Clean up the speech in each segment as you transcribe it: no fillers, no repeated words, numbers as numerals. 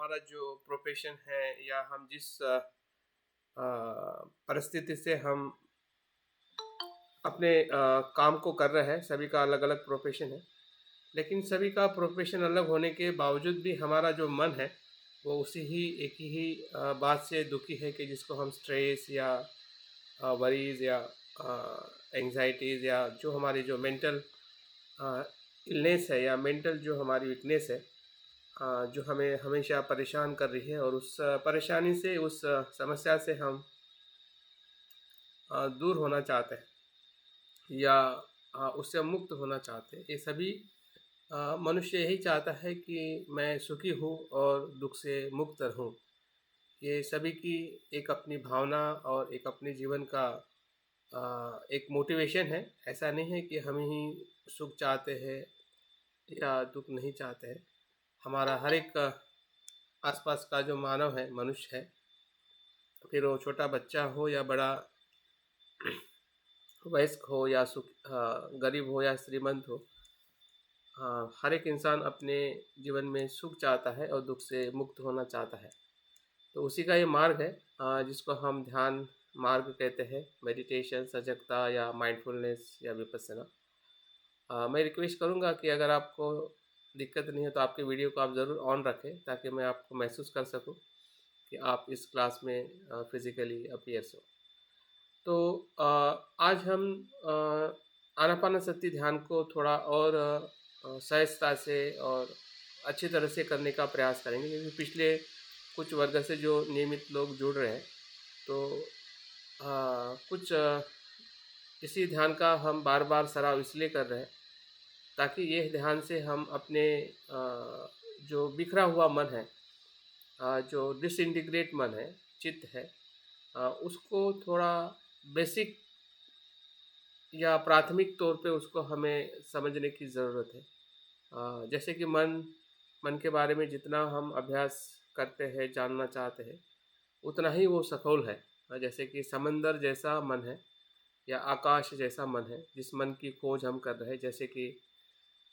हमारा जो प्रोफेशन है या हम जिस अ, परिस्थिति से हम अपने काम को कर रहे हैं, सभी का अलग-अलग प्रोफेशन है। लेकिन सभी का प्रोफेशन अलग होने के बावजूद भी हमारा जो मन है, वो उसी ही एक ही बात से दुखी है कि जिसको हम स्ट्रेस या वरीज़ या एंग्ज़ायटीज़ या जो हमारी जो मेंटल इलनेस है या मेंटल जो हमारी वीकनेस है, जो हमें हमेशा परेशान कर रही है और उस परेशानी से, उस समस्या से हम दूर होना चाहते हैं या उससे मुक्त होना चाहते हैं। ये सभी मनुष्य यही चाहता है कि मैं सुखी हूँ और दुःख से मुक्त रहूँ। ये सभी की एक अपनी भावना और एक अपने जीवन का एक मोटिवेशन है। ऐसा नहीं है कि हम ही सुख चाहते हैं या दुःख नहीं चाहते हैं। हमारा हर एक आसपास का जो मानव है, मनुष्य है, फिर वो छोटा बच्चा हो या बड़ा वयस्क हो या गरीब हो या श्रीमंत हो, हर एक इंसान अपने जीवन में सुख चाहता है और दुःख से मुक्त होना चाहता है। तो उसी का ये मार्ग है, जिसको हम ध्यान मार्ग कहते हैं, मेडिटेशन, सजगता या माइंडफुलनेस या विपस्सना। मैं रिक्वेस्ट करूँगा कि अगर आपको दिक्कत नहीं है तो आपके वीडियो को आप ज़रूर ऑन रखें ताकि मैं आपको महसूस कर सकूँ कि आप इस क्लास में फिज़िकली अपीयर्स हो। तो आज हम आनापानसती ध्यान को थोड़ा और सहजता से और अच्छी तरह से करने का प्रयास करेंगे, क्योंकि पिछले कुछ वर्ग से जो नियमित लोग जुड़ रहे हैं, तो कुछ इसी ध्यान का हम बार बार सराव इसलिए कर रहे हैं ताकि ये ध्यान से हम अपने जो बिखरा हुआ मन है, जो डिसइंटीग्रेट मन है, चित्त है, उसको थोड़ा बेसिक या प्राथमिक तौर पे उसको हमें समझने की ज़रूरत है। जैसे कि मन के बारे में जितना हम अभ्यास करते हैं, जानना चाहते हैं, उतना ही वो सखोल है। जैसे कि समंदर जैसा मन है या आकाश जैसा मन है, जिस मन की खोज हम कर रहे हैं। जैसे कि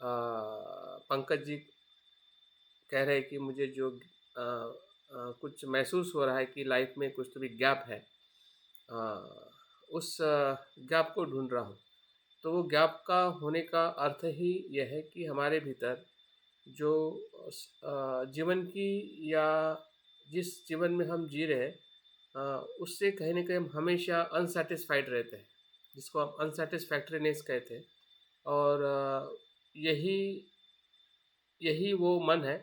पंकज जी कह रहे हैं कि मुझे जो कुछ महसूस हो रहा है कि लाइफ में कुछ तो भी गैप है, उस गैप को ढूंढ रहा हूँ। तो वो गैप का होने का अर्थ ही यह है कि हमारे भीतर जो जीवन की या जिस जीवन में हम जी रहे हैं, उससे कहीं न कहीं हम हमेशा अनसैटिस्फाइड रहते हैं, जिसको हम अनसैटिस्फैक्टरीनेस कहते हैं। और यही यही वो मन है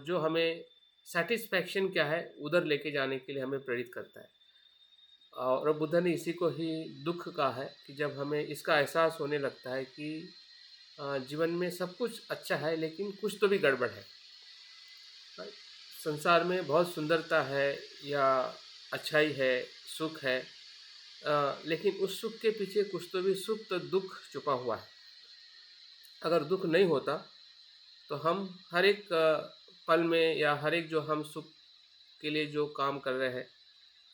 जो हमें सैटिस्फैक्शन क्या है उधर लेके जाने के लिए हमें प्रेरित करता है। और बुद्ध ने इसी को ही दुःख कहा है कि जब हमें इसका एहसास होने लगता है कि जीवन में सब कुछ अच्छा है लेकिन कुछ तो भी गड़बड़ है। राइट? संसार में बहुत सुंदरता है या अच्छाई है, सुख है, लेकिन उस सुख के पीछे कुछ तो भी सुप्त दुःख छुपा हुआ है। अगर दुःख नहीं होता तो हम हर एक पल में या हर एक जो हम सुख के लिए जो काम कर रहे हैं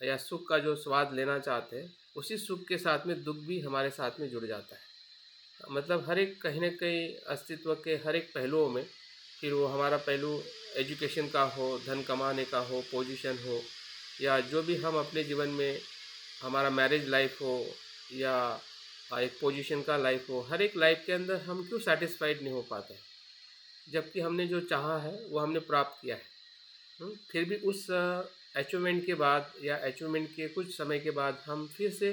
या सुख का जो स्वाद लेना चाहते हैं, उसी सुख के साथ में दुःख भी हमारे साथ में जुड़ जाता है। मतलब हर एक कहीं न कहीं अस्तित्व के हर एक पहलुओं में, फिर वो हमारा पहलू एजुकेशन का हो, धन कमाने का हो, पोजीशन हो, या जो भी हम अपने जीवन में, हमारा मैरिज लाइफ हो या एक पोजीशन का लाइफ हो, हर एक लाइफ के अंदर हम क्यों सैटिस्फाइड नहीं हो पाते हैं? जबकि हमने जो चाहा है वो हमने प्राप्त किया है। फिर भी उस अचीवमेंट के बाद या अचीवमेंट के कुछ समय के बाद हम फिर से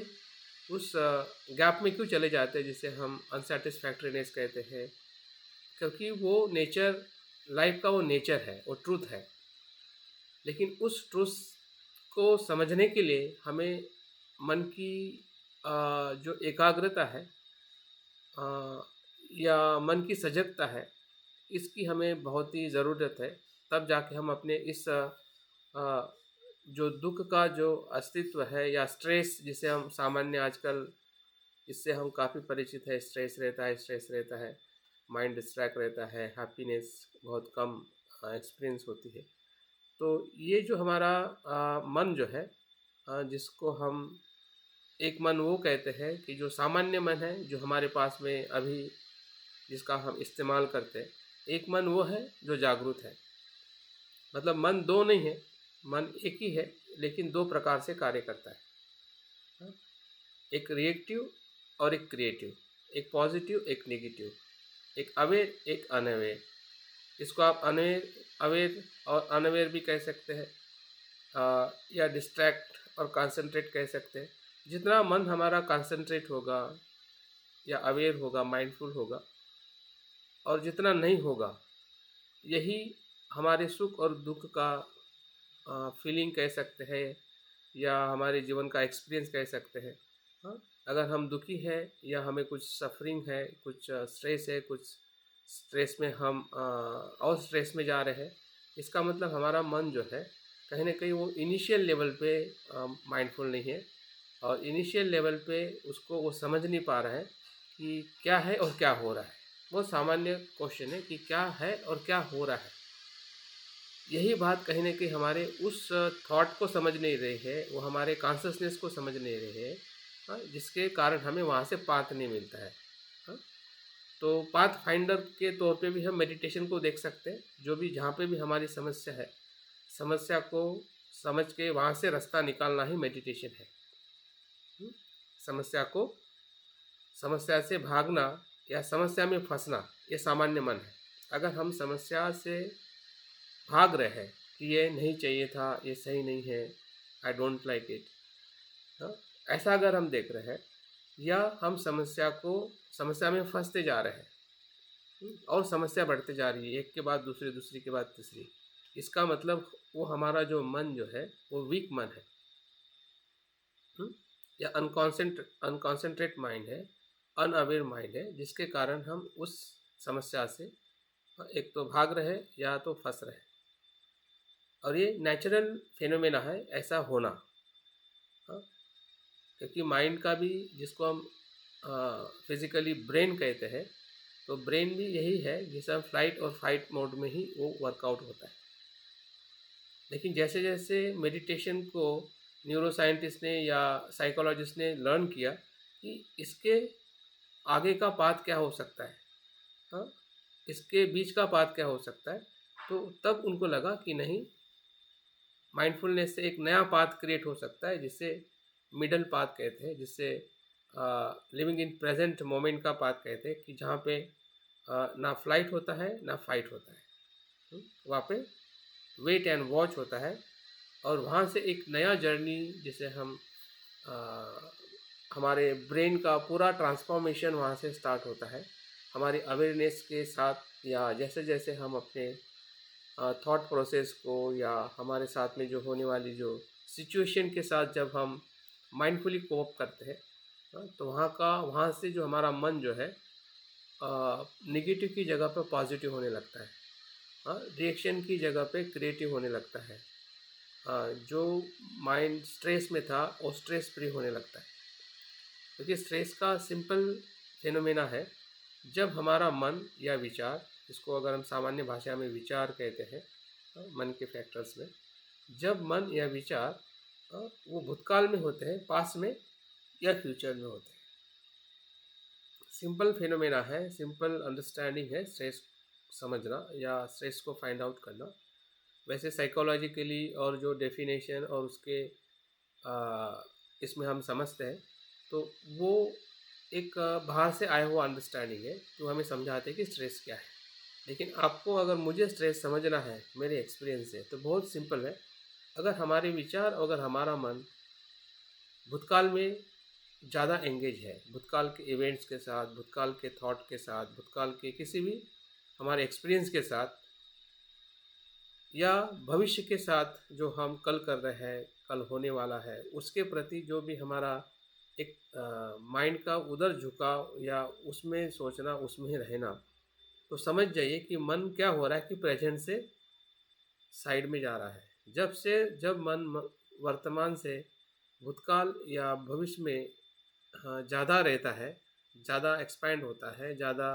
उस गैप में क्यों चले जाते हैं, जिसे हम अनसैटिस्फैक्टरीनेस कहते हैं। क्योंकि वो नेचर, लाइफ का वो नेचर है, वो ट्रूथ है। लेकिन उस ट्रूथ को समझने के लिए हमें मन की जो एकाग्रता है, अ, या मन की सजगता है, इसकी हमें बहुत ही ज़रूरत है। तब जाके हम अपने इस जो दुःख का जो अस्तित्व है या स्ट्रेस, जिसे हम सामान्य आजकल, इससे हम काफ़ी परिचित है, स्ट्रेस रहता है, माइंड डिस्ट्रैक्ट रहता है, हैप्पीनेस बहुत कम एक्सपीरियंस होती है। तो ये जो हमारा मन जो है, जिसको हम एक मन वो कहते हैं कि जो सामान्य मन है, जो हमारे पास में अभी जिसका हम इस्तेमाल करते हैं। एक मन वो है जो जागरूक है। मतलब मन दो नहीं है, मन एक ही है, लेकिन दो प्रकार से कार्य करता है। हाँ? एक रिएक्टिव और एक क्रिएटिव, एक पॉजिटिव एक नेगेटिव, एक अवेयर एक अनअवेयर। इसको आप अनअवेयर अवेयर और अनअवेयर भी कह सकते हैं, या डिस्ट्रैक्ट और कंसंट्रेट कह सकते हैं। जितना मन हमारा कंसंट्रेट होगा या अवेयर होगा, माइंडफुल होगा, और जितना नहीं होगा, यही हमारे सुख और दुख का फीलिंग कह सकते हैं, या हमारे जीवन का एक्सपीरियंस कह सकते हैं। हाँ, अगर हम दुखी है या हमें कुछ सफरिंग है, कुछ स्ट्रेस है, कुछ स्ट्रेस में हम और स्ट्रेस में जा रहे हैं, इसका मतलब हमारा मन जो है कहीं ना कहीं वो इनिशियल लेवल पे माइंडफुल नहीं है, और इनिशियल लेवल पे उसको वो समझ नहीं पा रहा है कि क्या है और क्या हो रहा है। बहुत सामान्य क्वेश्चन है कि क्या है और क्या हो रहा है। यही बात कहीं न कहीं हमारे उस थॉट को समझ नहीं रही है, वो हमारे कॉन्शसनेस को समझ नहीं रहे हैं, हाँ, जिसके कारण हमें वहाँ से पाथ नहीं मिलता है। हाँ, तो पाथ फाइंडर के तौर पे भी हम मेडिटेशन को देख सकते हैं। जो भी जहाँ पे भी हमारी समस्या है, समस्या को समझ के वहाँ से रास्ता निकालना ही मेडिटेशन है। हम्म, समस्या को समस्या से भागना या समस्या में फंसना, ये सामान्य मन है। अगर हम समस्या से भाग रहे हैं कि ये नहीं चाहिए था, ये सही नहीं है, आई डोंट लाइक इट, हाँ, ऐसा अगर हम देख रहे हैं, या हम समस्या में फंसते जा रहे हैं, और समस्या बढ़ते जा रही है, एक के बाद दूसरी, दूसरी के बाद तीसरी, इसका मतलब वो हमारा जो मन जो है वो वीक मन है, या अनकॉन्सेंट्रेट माइंड है, अनअवेयर माइंड है, जिसके कारण हम उस समस्या से एक तो भाग रहे या तो फंस रहे। और ये नेचुरल फिनोमेना है ऐसा होना। हाँ, क्योंकि माइंड का भी, जिसको हम फिजिकली ब्रेन कहते हैं, तो ब्रेन भी यही है जिसे हम फ्लाइट और फाइट मोड में ही वो वर्कआउट होता है। लेकिन जैसे जैसे मेडिटेशन को न्यूरो साइंटिस्ट ने या साइकोलॉजिस्ट ने लर्न किया कि इसके आगे का पाथ क्या हो सकता है, हाँ, इसके बीच का पाथ क्या हो सकता है, तो तब उनको लगा कि नहीं, माइंडफुलनेस से एक नया पाथ क्रिएट हो सकता है, जिससे मिडल पाथ कहते हैं, जिससे लिविंग इन प्रेजेंट मोमेंट का पाथ कहते हैं, कि जहाँ पे ना फ्लाइट होता है ना फाइट होता है, वहाँ पे वेट एंड वॉच होता है। और वहाँ से एक नया जर्नी, जिसे हम आ, हमारे ब्रेन का पूरा ट्रांसफॉर्मेशन वहाँ से स्टार्ट होता है, हमारी अवेयरनेस के साथ, या जैसे जैसे हम अपने थॉट प्रोसेस को, या हमारे साथ में जो होने वाली जो सिचुएशन के साथ जब हम माइंडफुली कोप करते हैं, तो वहाँ से जो हमारा मन जो है नेगेटिव की जगह पर पॉजिटिव होने लगता है, रिएक्शन की जगह पे क्रिएटिव होने लगता है, जो माइंड स्ट्रेस में था वो स्ट्रेस फ्री होने लगता है। क्योंकि स्ट्रेस का सिंपल फिनोमेना है, जब हमारा मन या विचार, इसको अगर हम सामान्य भाषा में विचार कहते हैं, मन के फैक्टर्स में, जब मन या विचार वो भूतकाल में होते हैं, पास्ट में या फ्यूचर में होते हैं। सिंपल फिनोमेना है, सिंपल अंडरस्टैंडिंग है स्ट्रेस समझना या स्ट्रेस को फाइंड आउट करना। वैसे साइकोलॉजिकली और जो डेफिनेशन और उसके इसमें हम समझते हैं, तो वो एक बाहर से आया हुआ अंडरस्टैंडिंग है, जो हमें समझाते हैं कि स्ट्रेस क्या है। लेकिन आपको अगर मुझे स्ट्रेस समझना है मेरे एक्सपीरियंस से, तो बहुत सिंपल है। अगर हमारे विचार, अगर हमारा मन भूतकाल में ज़्यादा एंगेज है, भूतकाल के इवेंट्स के साथ, भूतकाल के थॉट के साथ, भूतकाल के किसी भी हमारे एक्सपीरियंस के साथ, या भविष्य के साथ जो हम कल कर रहे हैं, कल होने वाला है, उसके प्रति जो भी हमारा एक माइंड का उधर झुकाव या उसमें सोचना, उसमें रहना, तो समझ जाइए कि मन क्या हो रहा है कि प्रेजेंट से साइड में जा रहा है। जब मन वर्तमान से भूतकाल या भविष्य में ज़्यादा रहता है, ज़्यादा एक्सपैंड होता है, ज़्यादा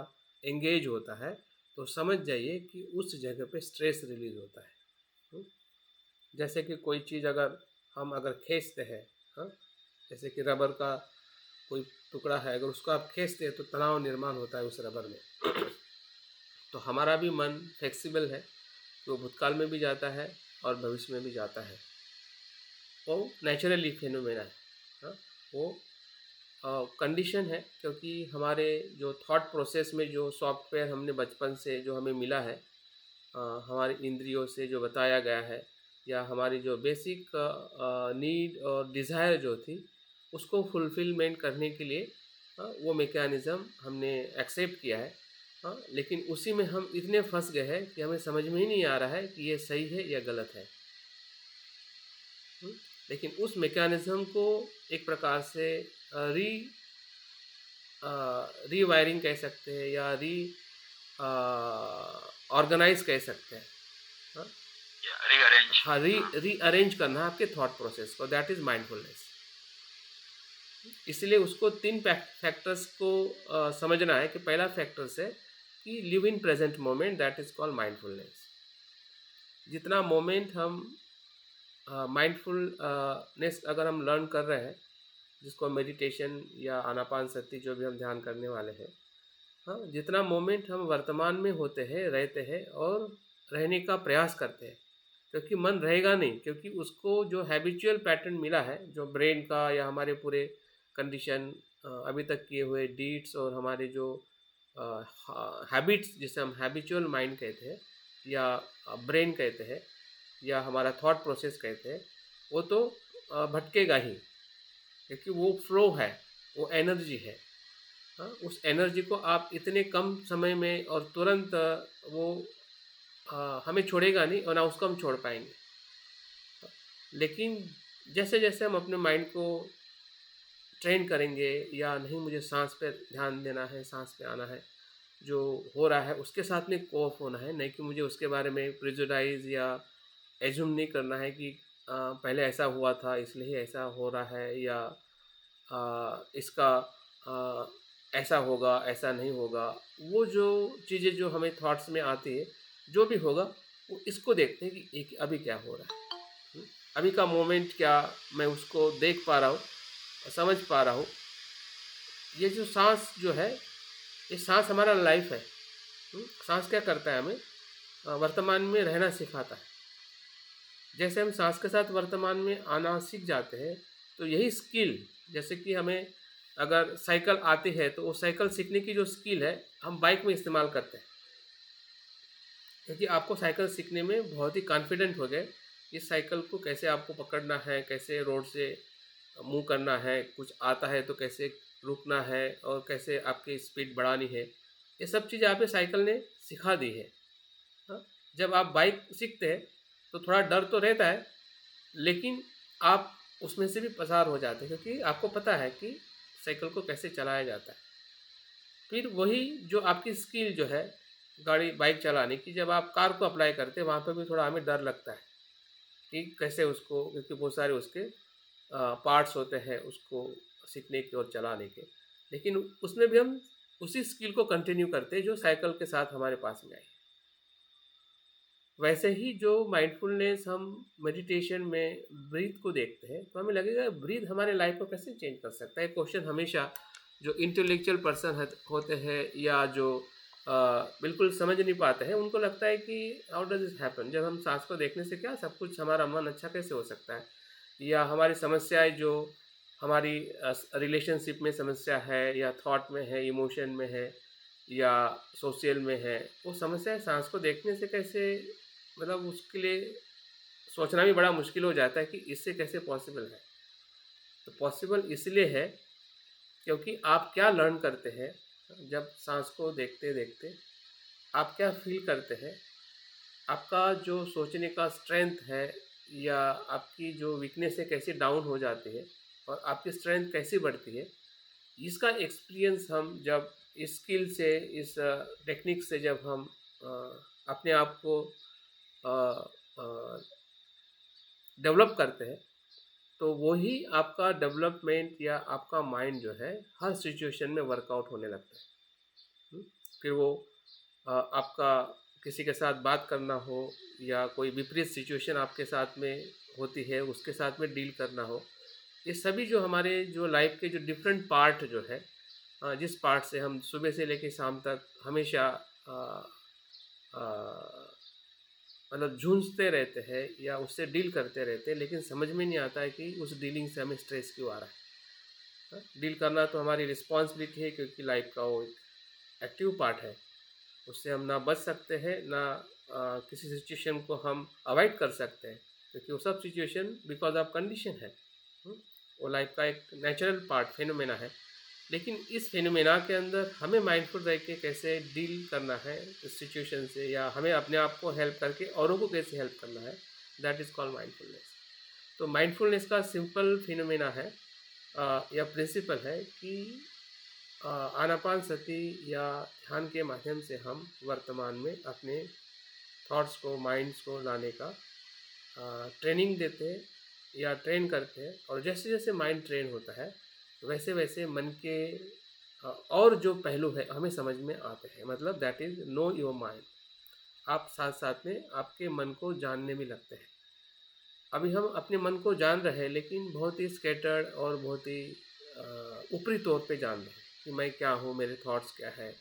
एंगेज होता है, तो समझ जाइए कि उस जगह पे स्ट्रेस रिलीज होता है। जैसे कि कोई चीज़ अगर खींचते हैं, हाँ, जैसे कि रबर का कोई टुकड़ा है, अगर उसको आप खींचते हैं तो तनाव निर्माण होता है उस रबर में। तो हमारा भी मन फ्लेक्सिबल है, वो भूतकाल में भी जाता है और भविष्य में भी जाता है। वो नेचुरली फिनोमेना है। हाँ, वो कंडीशन है, क्योंकि हमारे जो थॉट प्रोसेस में जो सॉफ्टवेयर हमने बचपन से जो हमें मिला है, हमारी इंद्रियों से जो बताया गया है, या हमारी जो बेसिक नीड और डिज़ायर जो थी उसको फुलफिलमेंट करने के लिए वो मैकेनिज़्म हमने एक्सेप्ट किया है। हाँ, लेकिन उसी में हम इतने फंस गए हैं कि हमें समझ में ही नहीं आ रहा है कि ये सही है या गलत है। हुँ, लेकिन उस मैकेनिज़्म को एक प्रकार से री रीवायरिंग कह सकते हैं, या ऑर्गेनाइज कह सकते हैं। हाँ, रीअरेंज। हाँ, रीअरेंज करना है आपके थॉट प्रोसेस को, दैट इज़ माइंडफुलनेस। इसलिए उसको 3 फैक्टर्स को समझना है कि पहला फैक्टर्स है कि live in present moment, that is called mindfulness. जितना मोमेंट हम माइंडफुलनेस अगर हम लर्न कर रहे हैं, जिसको मेडिटेशन या आनापानसति जो भी हम ध्यान करने वाले हैं, हाँ, जितना मोमेंट हम वर्तमान में होते हैं, रहते हैं और रहने का प्रयास करते हैं, क्योंकि मन रहेगा नहीं, क्योंकि उसको जो हैबिचुअल पैटर्न मिला है, जो ब्रेन का या हमारे पूरे कंडीशन, अभी तक किए हुए डीड्स और हमारे जो हैबिट्स, जिसे हम हैबिचुअल माइंड कहते हैं या ब्रेन कहते हैं या हमारा थॉट प्रोसेस कहते हैं, वो तो भटकेगा ही, क्योंकि वो फ्लो है, वो एनर्जी है। हाँ, उस एनर्जी को आप इतने कम समय में और तुरंत वो हमें छोड़ेगा नहीं, और ना उसको हम छोड़ पाएंगे। लेकिन जैसे जैसे हम अपने माइंड को ट्रेन करेंगे, या नहीं मुझे सांस पे ध्यान देना है, सांस पे आना है, जो हो रहा है उसके साथ में कोऑप होना है, नहीं कि मुझे उसके बारे में प्रिजुडाइज या एज्यूम नहीं करना है कि पहले ऐसा हुआ था इसलिए ही ऐसा हो रहा है, या इसका ऐसा होगा ऐसा नहीं होगा। वो जो चीज़ें जो हमें थॉट्स में आती है, जो भी होगा, वो इसको देखते हैं कि एक अभी क्या हो रहा है। हुँ, अभी का मोमेंट क्या, मैं उसको देख पा रहा हूँ, समझ पा रहा हूँ। ये जो साँस जो है, ये साँस हमारा लाइफ है। साँस क्या करता है, हमें वर्तमान में रहना सिखाता है। जैसे हम साँस के साथ वर्तमान में आना सीख जाते हैं, तो यही स्किल, जैसे कि हमें अगर साइकिल आती है तो वो साइकिल सीखने की जो स्किल है, हम बाइक में इस्तेमाल करते हैं, क्योंकि आपको साइकिल सीखने में बहुत ही कॉन्फिडेंट हो गए। इस साइकिल को कैसे आपको पकड़ना है, कैसे रोड से मूव करना है, कुछ आता है तो कैसे रुकना है, और कैसे आपकी स्पीड बढ़ानी है, ये सब चीज़ आपको साइकिल ने सिखा दी है। हाँ, जब आप बाइक सीखते हैं तो थोड़ा डर तो रहता है, लेकिन आप उसमें से भी पसार हो जाते हैं, क्योंकि आपको पता है कि साइकिल को कैसे चलाया जाता है। फिर वही जो आपकी स्किल जो है गाड़ी बाइक चलाने की, जब आप कार को अप्लाई करते हैं, वहाँ पे भी थोड़ा हमें डर लगता है कि कैसे उसको, क्योंकि बहुत सारे उसके पार्ट्स होते हैं उसको सीखने के और चलाने के। लेकिन उसमें भी हम उसी स्किल को कंटिन्यू करते हैं जो साइकिल के साथ हमारे पास में आई। वैसे ही जो माइंडफुलनेस हम मेडिटेशन में ब्रीथ को देखते हैं, तो हमें लगेगा ब्रीथ हमारे लाइफ को कैसे चेंज कर सकता है। क्वेश्चन हमेशा जो इंटेलेक्चुअल पर्सन होते हैं, या जो बिल्कुल समझ नहीं पाते हैं, उनको लगता है कि हाउ डज दिस हैपन, जब हम सांस को देखने से क्या सब कुछ, हमारा मन अच्छा कैसे हो सकता है, या हमारी समस्याएं जो हमारी रिलेशनशिप में समस्या है, या थॉट में है, इमोशन में है, या सोशल में है, वो समस्या सांस को देखने से कैसे, मतलब उसके लिए सोचना भी बड़ा मुश्किल हो जाता है कि इससे कैसे पॉसिबल है। तो पॉसिबल इसलिए है क्योंकि आप क्या लर्न करते हैं, जब सांस को देखते देखते आप क्या फील करते हैं, आपका जो सोचने का स्ट्रेंथ है, या आपकी जो वीकनेस है कैसे डाउन हो जाती है, और आपकी स्ट्रेंथ कैसे बढ़ती है, इसका एक्सपीरियंस हम जब इस स्किल से, इस टेक्निक से जब हम अ, अपने आप को डेवलप करते हैं, तो वही आपका डेवलपमेंट या आपका माइंड जो है हर सिचुएशन में वर्कआउट होने लगता है। हुँ? फिर वो आपका किसी के साथ बात करना हो, या कोई विपरीत सिचुएशन आपके साथ में होती है उसके साथ में डील करना हो, ये सभी जो हमारे जो लाइफ के जो डिफरेंट पार्ट जो है, जिस पार्ट से हम सुबह से लेकर शाम तक हमेशा मतलब जूझते रहते हैं या उससे डील करते रहते हैं, लेकिन समझ में नहीं आता है कि उस डीलिंग से हमें स्ट्रेस क्यों आ रहा है। डील करना तो हमारी रिस्पॉन्सिबिलिटी है, क्योंकि लाइफ का वो एक्टिव पार्ट है। उससे हम ना बच सकते हैं, ना किसी सिचुएशन को हम अवॉइड कर सकते हैं, क्योंकि वो सब सिचुएशन बिकॉज ऑफ कंडीशन है। हम्म, वो लाइफ का एक नेचुरल पार्ट फिनोमेना है। लेकिन इस फिनोमेना के अंदर हमें माइंडफुल रह के कैसे डील करना है इस सिचुएशन से, या हमें अपने आप को हेल्प करके औरों को कैसे हेल्प करना है, दैट इज़ कॉल्ड माइंडफुलनेस। तो माइंडफुलनेस का सिंपल फिनोमेना है या प्रिंसिपल है कि आनापान सति या ध्यान के माध्यम से हम वर्तमान में अपने थॉट्स को, माइंड्स को लाने का ट्रेनिंग देते हैं या ट्रेन करते हैं। और जैसे जैसे माइंड ट्रेन होता है, वैसे वैसे मन के और जो पहलू है हमें समझ में आते हैं। मतलब that is know your mind. आप साथ साथ में आपके मन को जानने में लगते हैं। अभी हम अपने मन को जान रहे हैं, लेकिन बहुत ही स्कैटर्ड और बहुत ही ऊपरी तौर पे जान रहे हैं कि मैं क्या हूँ, मेरे थॉट्स क्या है,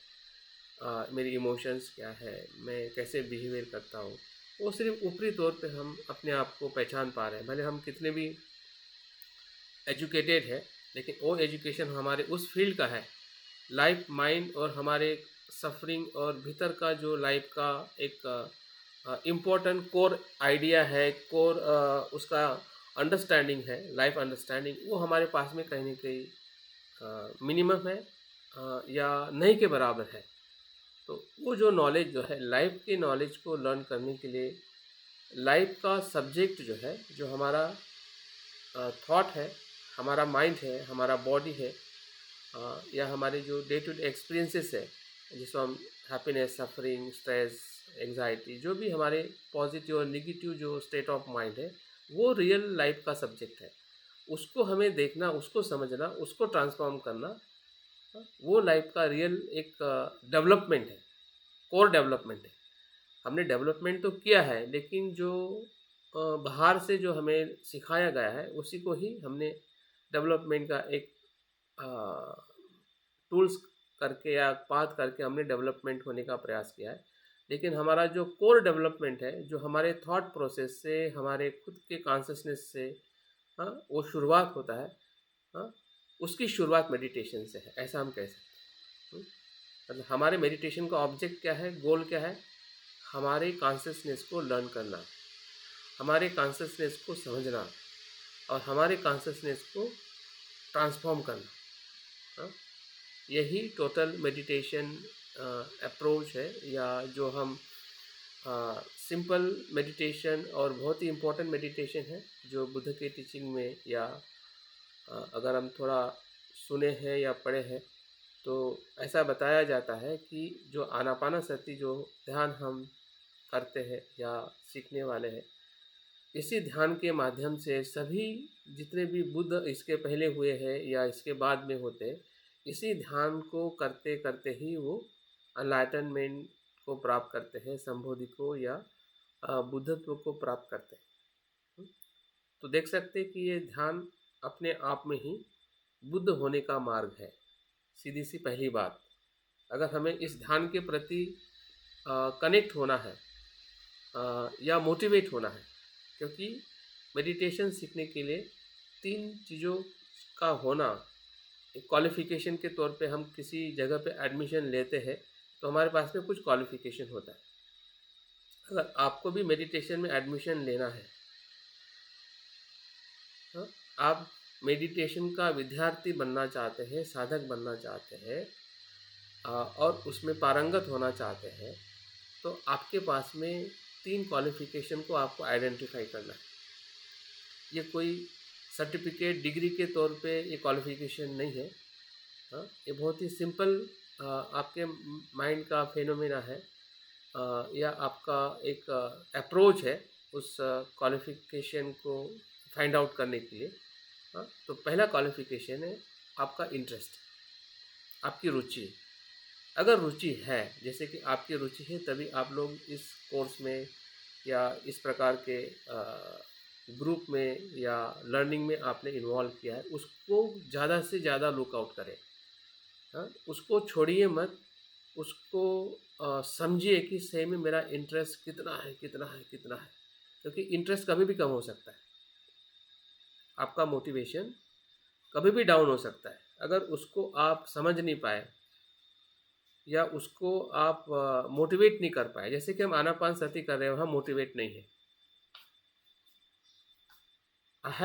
मेरी इमोशंस क्या है, मैं कैसे बिहेवियर करता हूँ। वो सिर्फ ऊपरी तौर पे हम अपने आप को पहचान पा रहे हैं। भले हम कितने भी एजुकेटेड है, लेकिन वो एजुकेशन हमारे उस फील्ड का है, लाइफ, माइंड और हमारे सफरिंग और भीतर का जो लाइफ का एक इम्पोर्टेंट कोर आइडिया है, कोर उसका अंडरस्टैंडिंग है, लाइफ अंडरस्टैंडिंग, वो हमारे पास में कहीं ना कहीं मिनिमम है या नहीं के बराबर है। तो वो जो नॉलेज जो है, लाइफ के नॉलेज को लर्न करने के लिए लाइफ का सब्जेक्ट जो है, जो हमारा थॉट है, हमारा माइंड है, हमारा बॉडी है, या हमारे जो डे टू डे एक्सपीरियंसेस है, जिसको हम हैप्पीनेस, सफरिंग, स्ट्रेस, एंग्जाइटी, जो भी हमारे पॉजिटिव और निगेटिव जो स्टेट ऑफ माइंड है, वो रियल लाइफ का सब्जेक्ट है। उसको हमें देखना, उसको समझना, उसको ट्रांसफॉर्म करना, वो लाइफ का रियल एक डेवलपमेंट है, कोर डेवलपमेंट है। हमने डेवलपमेंट तो किया है, लेकिन जो बाहर से जो हमें सिखाया गया है, उसी को ही हमने डेवलपमेंट का एक टूल्स करके या पाथ करके हमने डेवलपमेंट होने का प्रयास किया है। लेकिन हमारा जो कोर डेवलपमेंट है, जो हमारे थॉट प्रोसेस से, हमारे खुद के कॉन्शियसनेस से, हाँ, वो शुरुआत होता है। हाँ, उसकी शुरुआत मेडिटेशन से है, ऐसा हम कह सकते हैं। मतलब हमारे मेडिटेशन का ऑब्जेक्ट क्या है, गोल क्या है? हमारे कॉन्शियसनेस को लर्न करना, हमारे कॉन्शियसनेस को समझना और हमारे कॉन्शियसनेस को ट्रांसफॉर्म करना। हाँ, यही टोटल मेडिटेशन अप्रोच है, या जो हम सिंपल मेडिटेशन और बहुत ही इम्पोर्टेंट मेडिटेशन है, जो बुद्ध के टीचिंग में, या अगर हम थोड़ा सुने हैं या पढ़े हैं, तो ऐसा बताया जाता है कि जो आनापानासति जो ध्यान हम करते हैं या सीखने वाले हैं, इसी ध्यान के माध्यम से सभी जितने भी बुद्ध इसके पहले हुए हैं या इसके बाद में होते हैं, इसी ध्यान को करते करते ही वो एनलाइटनमेंट को प्राप्त करते हैं, संबोधि को या बुद्धत्व को प्राप्त करते हैं। तो देख सकते हैं कि ये ध्यान अपने आप में ही बुद्ध होने का मार्ग है। सीधी सी पहली बात, अगर हमें इस ध्यान के प्रति कनेक्ट होना है या मोटिवेट होना है, क्योंकि मेडिटेशन सीखने के लिए तीन चीज़ों का होना, एक क्वालिफिकेशन के तौर पे हम किसी जगह पे एडमिशन लेते हैं, तो हमारे पास में कुछ क्वालिफिकेशन होता है। अगर आपको भी मेडिटेशन में एडमिशन लेना है, हाँ, आप मेडिटेशन का विद्यार्थी बनना चाहते हैं, साधक बनना चाहते हैं और उसमें पारंगत होना चाहते हैं, तो आपके पास में तीन क्वालिफिकेशन को आपको आइडेंटिफाई करना है। ये कोई सर्टिफिकेट, डिग्री के तौर पे ये क्वालिफिकेशन नहीं है। हाँ, ये बहुत ही सिंपल आपके माइंड का फेनोमेना है, या आपका एक अप्रोच है उस क्वालिफिकेशन को फाइंड आउट करने के लिए। हाँ, तो पहला क्वालिफिकेशन है आपका इंटरेस्ट, आपकी रुचि। अगर रुचि है, जैसे कि आपकी रुचि है, तभी आप लोग इस कोर्स में या इस प्रकार के ग्रुप में या लर्निंग में आपने इन्वॉल्व किया है, उसको ज़्यादा से ज़्यादा लुकआउट करें। हाँ, उसको छोड़िए मत, उसको समझिए कि सही में मेरा इंटरेस्ट कितना है, कितना है, कितना है। क्योंकि इंटरेस्ट कभी भी कम हो सकता है, आपका मोटिवेशन कभी भी डाउन हो सकता है। अगर उसको आप समझ नहीं पाए या उसको आप मोटिवेट नहीं कर पाए, जैसे कि हम आनापानसति कर रहे हो, हम मोटिवेट नहीं है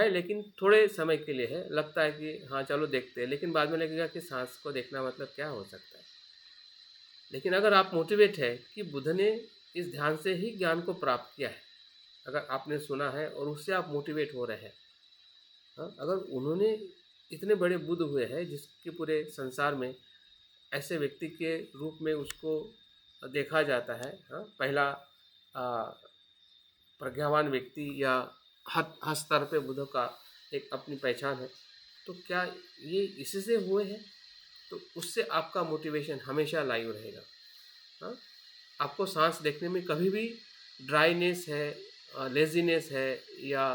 लेकिन थोड़े समय के लिए है, लगता है कि हाँ चलो देखते हैं, लेकिन बाद में लगेगा कि सांस को देखना मतलब क्या हो सकता है। लेकिन अगर आप मोटिवेट है कि बुद्ध ने इस ध्यान से ही ज्ञान को प्राप्त किया है, अगर आपने सुना है और उससे आप मोटिवेट हो रहे हैं, हाँ, अगर उन्होंने इतने बड़े बुद्ध हुए हैं जिसके पूरे संसार में ऐसे व्यक्ति के रूप में उसको देखा जाता है, हाँ, पहला आ, प्रज्ञावान व्यक्ति या हर स्तर पे बुद्ध का एक अपनी पहचान है, तो क्या ये इसी से हुए हैं? तो उससे आपका मोटिवेशन हमेशा लाइव रहेगा। हाँ, आपको सांस देखने में कभी भी ड्राइनेस है, लेजीनेस है, या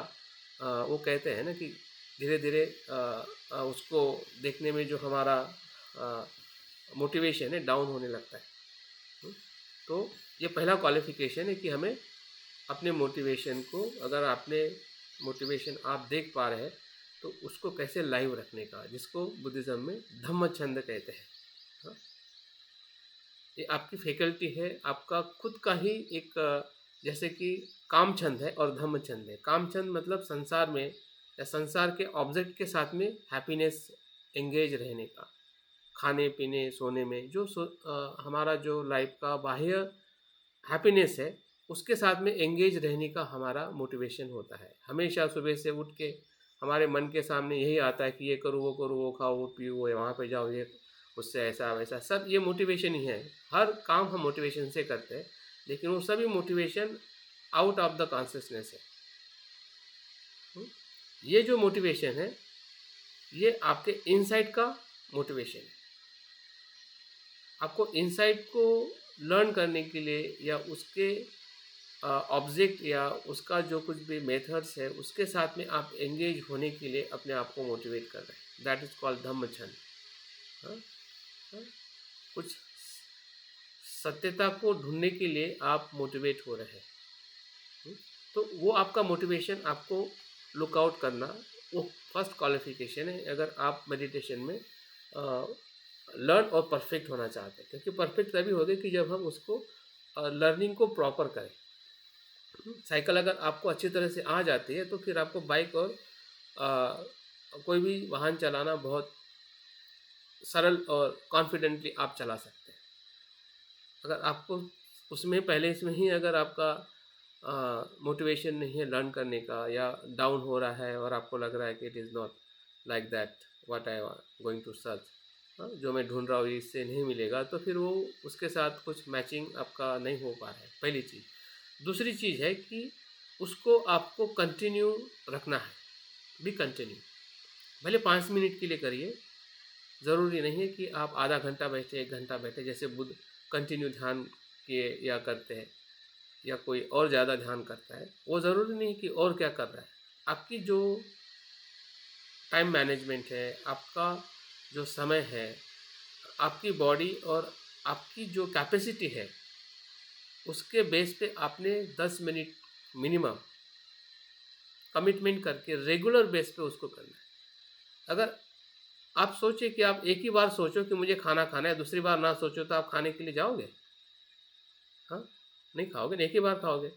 वो कहते हैं ना कि धीरे धीरे उसको देखने में जो हमारा मोटिवेशन है डाउन होने लगता है। हम्म, तो ये पहला क्वालिफिकेशन है कि हमें अपने मोटिवेशन को, अगर आपने मोटिवेशन आप देख पा रहे हैं, तो उसको कैसे लाइव रखने का, जिसको बुद्धिज़्म में धम्म छंद कहते हैं। हाँ, ये आपकी फैकल्टी है, आपका खुद का ही एक जैसे कि काम छंद है और धम्म छंद है। काम छंद मतलब संसार में या संसार के ऑब्जेक्ट के साथ में हैप्पीनेस एंगेज रहने का, खाने पीने सोने में जो हमारा जो लाइफ का बाह्य हैप्पीनेस है उसके साथ में एंगेज रहने का हमारा मोटिवेशन होता है। हमेशा सुबह से उठ के हमारे मन के सामने यही आता है कि ये करो वो खाओ वो पियो वो वहाँ पे जाओ, ये उससे ऐसा वैसा, सब ये मोटिवेशन ही है। हर काम हम मोटिवेशन से करते हैं, लेकिन वो सभी motivation out of the consciousness है। ये जो मोटिवेशन है ये आपके इनसाइड का मोटिवेशन है। आपको इनसाइड को लर्न करने के लिए या उसके ऑब्जेक्ट या उसका जो कुछ भी मेथड्स है उसके साथ में आप एंगेज होने के लिए अपने आप को मोटिवेट कर रहे हैं, दैट इज़ कॉल्ड धम्म छंद। हाँ, हाँ, कुछ सत्यता को ढूंढने के लिए आप मोटिवेट हो रहे हैं। तो वो आपका मोटिवेशन आपको लुकआउट करना, वो फर्स्ट क्वालिफिकेशन है अगर आप मेडिटेशन में लर्न और परफेक्ट होना चाहते हैं। क्योंकि परफेक्ट तभी होगा कि जब हम उसको लर्निंग को प्रॉपर करें। साइकिल अगर आपको अच्छी तरह से आ जाती है तो फिर आपको बाइक और कोई भी वाहन चलाना बहुत सरल और कॉन्फिडेंटली आप चला सकते हैं। अगर आपको उसमें पहले इसमें ही अगर आपका मोटिवेशन नहीं है लर्न करने का, या डाउन हो रहा है और आपको लग रहा है कि it is not like that what I going to search, जो मैं ढूंढ रहा हूँ इससे नहीं मिलेगा, तो फिर वो उसके साथ कुछ मैचिंग आपका नहीं हो पा रहा है, पहली चीज़। दूसरी चीज़ है कि उसको आपको कंटिन्यू रखना है, भी कंटिन्यू, भले 5 मिनट के लिए करिए, ज़रूरी नहीं है कि आप आधा घंटा बैठे 1 घंटा बैठे, जैसे बुद्ध कंटिन्यू ध्यान किए या करते हैं, या कोई और ज़्यादा ध्यान करता है। वो ज़रूरी नहीं कि और क्या कर रहा है। आपकी जो टाइम मैनेजमेंट है, आपका जो समय है, आपकी बॉडी और आपकी जो कैपेसिटी है, उसके बेस पे आपने 10 मिनट मिनिमम कमिटमेंट करके रेगुलर बेस पे उसको करना है। अगर आप सोचिए कि आप एक ही बार सोचो कि मुझे खाना खाना है, दूसरी बार ना सोचो, तो आप खाने के लिए जाओगे? हाँ, नहीं खाओगे, एक ही बार खाओगे।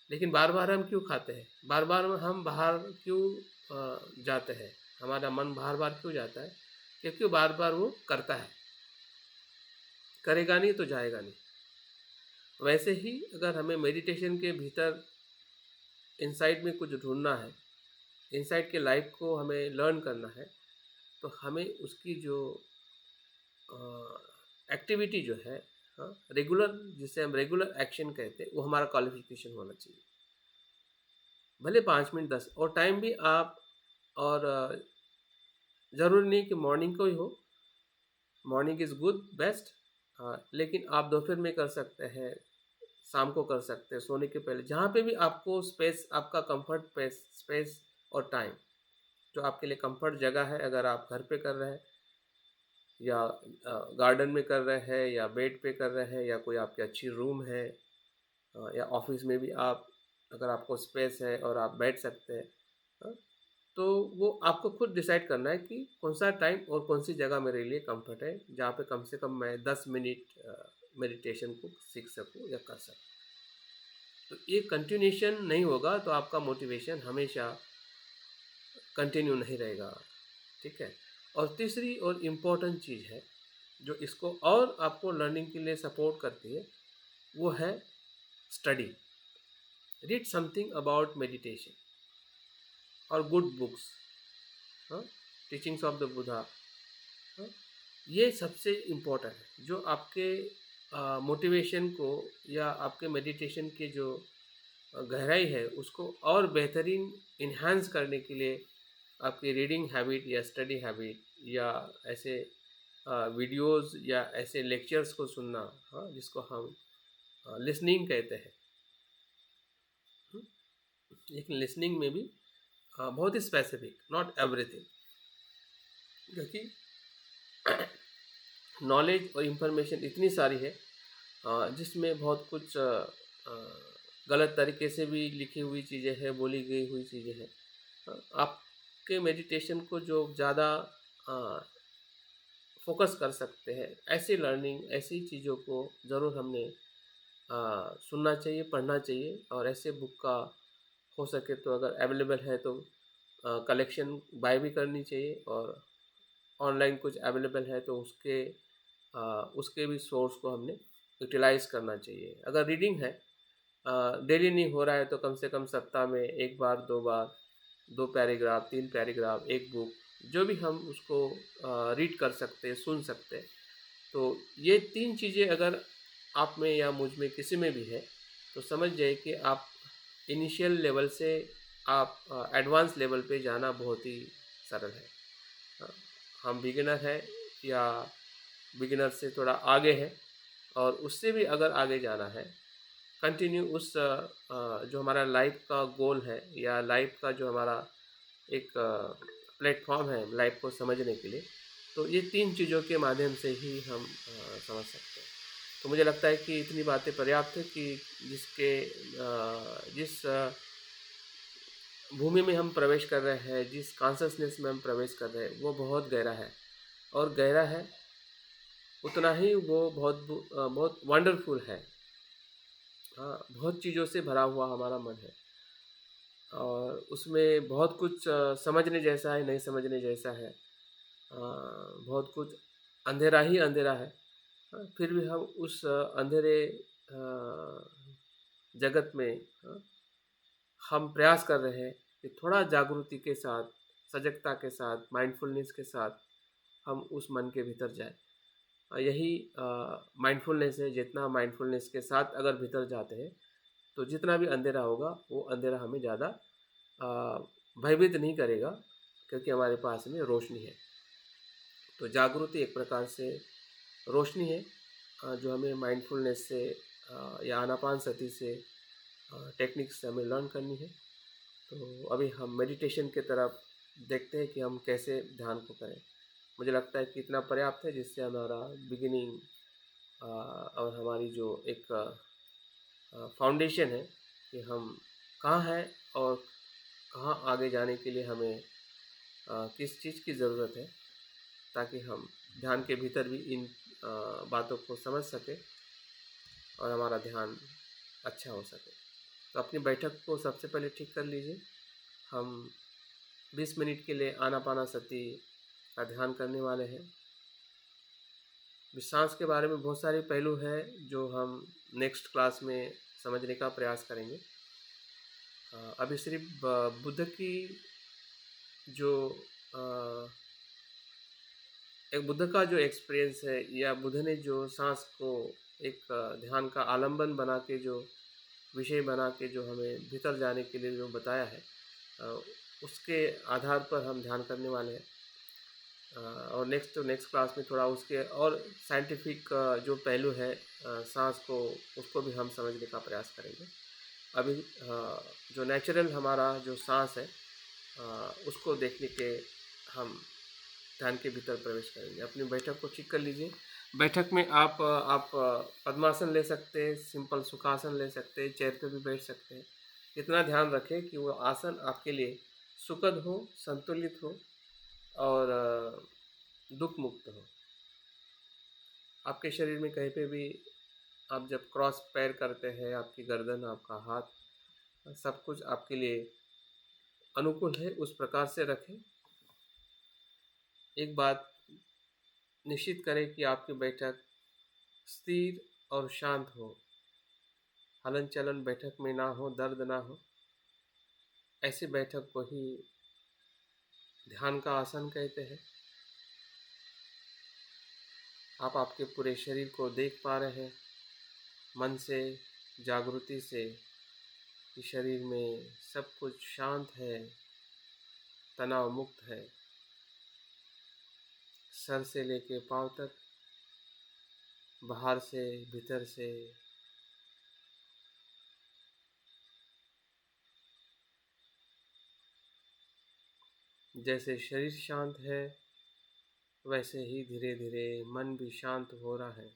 लेकिन बार बार हम क्यों खाते हैं, बार बार हम बाहर क्यों जाते हैं, हमारा मन बार बार क्यों जाता है? क्योंकि बार बार वो करता है, करेगा नहीं तो जाएगा नहीं। वैसे ही अगर हमें मेडिटेशन के भीतर इनसाइड में कुछ ढूंढना है, इनसाइड के लाइफ को हमें लर्न करना है, तो हमें उसकी जो एक्टिविटी जो है, हाँ, रेगुलर, जिसे हम रेगुलर एक्शन कहते हैं, वो हमारा क्वालिफिकेशन होना चाहिए। भले 5 मिनट 10, और टाइम भी आप, और ज़रूरी नहीं कि मॉर्निंग को ही हो, मॉर्निंग इज़ गुड बेस्ट, लेकिन आप दोपहर में कर सकते हैं, शाम को कर सकते हैं, सोने के पहले, जहाँ पे भी आपको स्पेस, आपका कंफर्ट स्पेस और टाइम जो आपके लिए कंफर्ट जगह है, अगर आप घर पे कर रहे हैं या गार्डन में कर रहे हैं या बेड पे कर रहे हैं या कोई आपकी अच्छी रूम है, या ऑफिस में भी आप, अगर आपको स्पेस है और आप बैठ सकते हैं, हाँ, तो वो आपको खुद डिसाइड करना है कि कौन सा टाइम और कौन सी जगह मेरे लिए कंफर्ट है, जहाँ पे कम से कम मैं 10 मिनट मेडिटेशन को सीख सकूँ या कर सकूँ। तो ये कंटिन्यूशन नहीं होगा तो आपका मोटिवेशन हमेशा कंटिन्यू नहीं रहेगा। ठीक है। और तीसरी और इम्पोर्टेंट चीज़ है जो इसको और आपको लर्निंग के लिए सपोर्ट करती है, वो है study. Read something about meditation और गुड बुक्स, हाँ, टीचिंग्स ऑफ द बुद्धा, हाँ, ये सबसे इम्पोर्टेंट है जो आपके मोटिवेशन को या आपके मेडिटेशन के जो गहराई है उसको और बेहतरीन इन्हांस करने के लिए आपकी रीडिंग हैबिट या स्टडी हैबिट या ऐसे वीडियोस या ऐसे लेक्चर्स को सुनना, हाँ, जिसको हम लिसनिंग कहते हैं। लेकिन लिसनिंग में भी बहुत ही स्पेसिफिक, नॉट एवरीथिंग, क्योंकि नॉलेज और इन्फॉर्मेशन इतनी सारी है जिसमें बहुत कुछ गलत तरीके से भी लिखी हुई चीज़ें हैं, बोली गई हुई चीज़ें हैं। आपके मेडिटेशन को जो ज़्यादा फोकस कर सकते हैं, ऐसी लर्निंग, ऐसी चीज़ों को ज़रूर हमने सुनना चाहिए, पढ़ना चाहिए। और ऐसे बुक का हो सके तो अगर अवेलेबल है तो कलेक्शन बाय भी करनी चाहिए, और ऑनलाइन कुछ अवेलेबल है तो उसके भी सोर्स को हमने यूटिलाइज़ करना चाहिए। अगर रीडिंग है, डेली नहीं हो रहा है तो कम से कम सप्ताह में एक बार, 2 बार, 2 पैराग्राफ, 3 पैराग्राफ, एक बुक, जो भी हम उसको रीड कर सकते हैं, सुन सकते हैं। तो ये 3 चीज़ें अगर आप में या मुझ में किसी में भी है तो समझ जाए कि आप इनिशियल लेवल से आप एडवांस लेवल पे जाना बहुत ही सरल है। हाँ, हम बिगिनर हैं या बिगिनर से थोड़ा आगे है, और उससे भी अगर आगे जाना है, कंटिन्यू उस जो हमारा लाइफ का गोल है या लाइफ का जो हमारा एक प्लेटफॉर्म है लाइफ को समझने के लिए, तो ये 3 चीज़ों के माध्यम से ही हम समझ सकते हैं। तो मुझे लगता है कि इतनी बातें पर्याप्त है कि जिस भूमि में हम प्रवेश कर रहे हैं, जिस कॉन्शसनेस में हम प्रवेश कर रहे हैं, वो बहुत गहरा है, और गहरा है उतना ही वो बहुत वंडरफुल है। हाँ, बहुत चीज़ों से भरा हुआ हमारा मन है, और उसमें बहुत कुछ समझने जैसा है, नहीं समझने जैसा है, बहुत कुछ अंधेरा ही अंधेरा है। फिर भी हम उस अंधेरे जगत में, हम प्रयास कर रहे हैं कि थोड़ा जागृति के साथ, सजगता के साथ, माइंडफुलनेस के साथ हम उस मन के भीतर जाए। यही माइंडफुलनेस है। जितना माइंडफुलनेस के साथ अगर भीतर जाते हैं तो जितना भी अंधेरा होगा वो अंधेरा हमें ज़्यादा भयभीत नहीं करेगा, क्योंकि हमारे पास में रोशनी है। तो जागृति एक प्रकार से रोशनी है, जो हमें माइंडफुलनेस से या आनापानसति से टेक्निक्स से हमें लर्न करनी है। तो अभी हम मेडिटेशन की तरफ देखते हैं कि हम कैसे ध्यान को करें। मुझे लगता है कि इतना पर्याप्त है जिससे हमारा बिगिनिंग और हमारी जो एक फाउंडेशन है कि हम कहाँ हैं और कहाँ आगे जाने के लिए हमें किस चीज़ की ज़रूरत है, ताकि हम ध्यान के भीतर भी इन बातों को समझ सकें और हमारा ध्यान अच्छा हो सके। तो अपनी बैठक को सबसे पहले ठीक कर लीजिए। हम 20 मिनट के लिए आनापानासति का ध्यान करने वाले हैं। सांस के बारे में बहुत सारे पहलू हैं जो हम नेक्स्ट क्लास में समझने का प्रयास करेंगे। अभी सिर्फ बुद्ध की जो एक बुद्ध का जो एक्सपीरियंस है, या बुद्ध ने जो सांस को एक ध्यान का आलंबन बना के, जो विषय बना के, जो हमें भीतर जाने के लिए जो बताया है, उसके आधार पर हम ध्यान करने वाले हैं। और नेक्स्ट क्लास में थोड़ा उसके और साइंटिफिक जो पहलू है सांस को, उसको भी हम समझने का प्रयास करेंगे। अभी जो नेचुरल हमारा जो सांस है, उसको देखने के हम ध्यान के भीतर प्रवेश करेंगे। अपनी बैठक को ठीक कर लीजिए। बैठक में आप पद्मासन ले सकते हैं, सिंपल सुखासन ले सकते हैं, चेयर पे भी बैठ सकते हैं। इतना ध्यान रखें कि वो आसन आपके लिए सुखद हो, संतुलित हो और दुख मुक्त हो। आपके शरीर में कहीं पे भी आप जब क्रॉस पैर करते हैं, आपकी गर्दन, आपका हाथ, सब कुछ आपके लिए अनुकूल है, उस प्रकार से रखें। एक बात निश्चित करें कि आपकी बैठक स्थिर और शांत हो, हलन चलन बैठक में ना हो, दर्द ना हो। ऐसी बैठक को ही ध्यान का आसन कहते हैं। आप आपके पूरे शरीर को देख पा रहे हैं मन से, जागृति से, कि शरीर में सब कुछ शांत है, तनाव मुक्त है। सर से लेके पांव तक, बाहर से, भीतर से, जैसे शरीर शांत है वैसे ही धीरे धीरे मन भी शांत हो रहा है।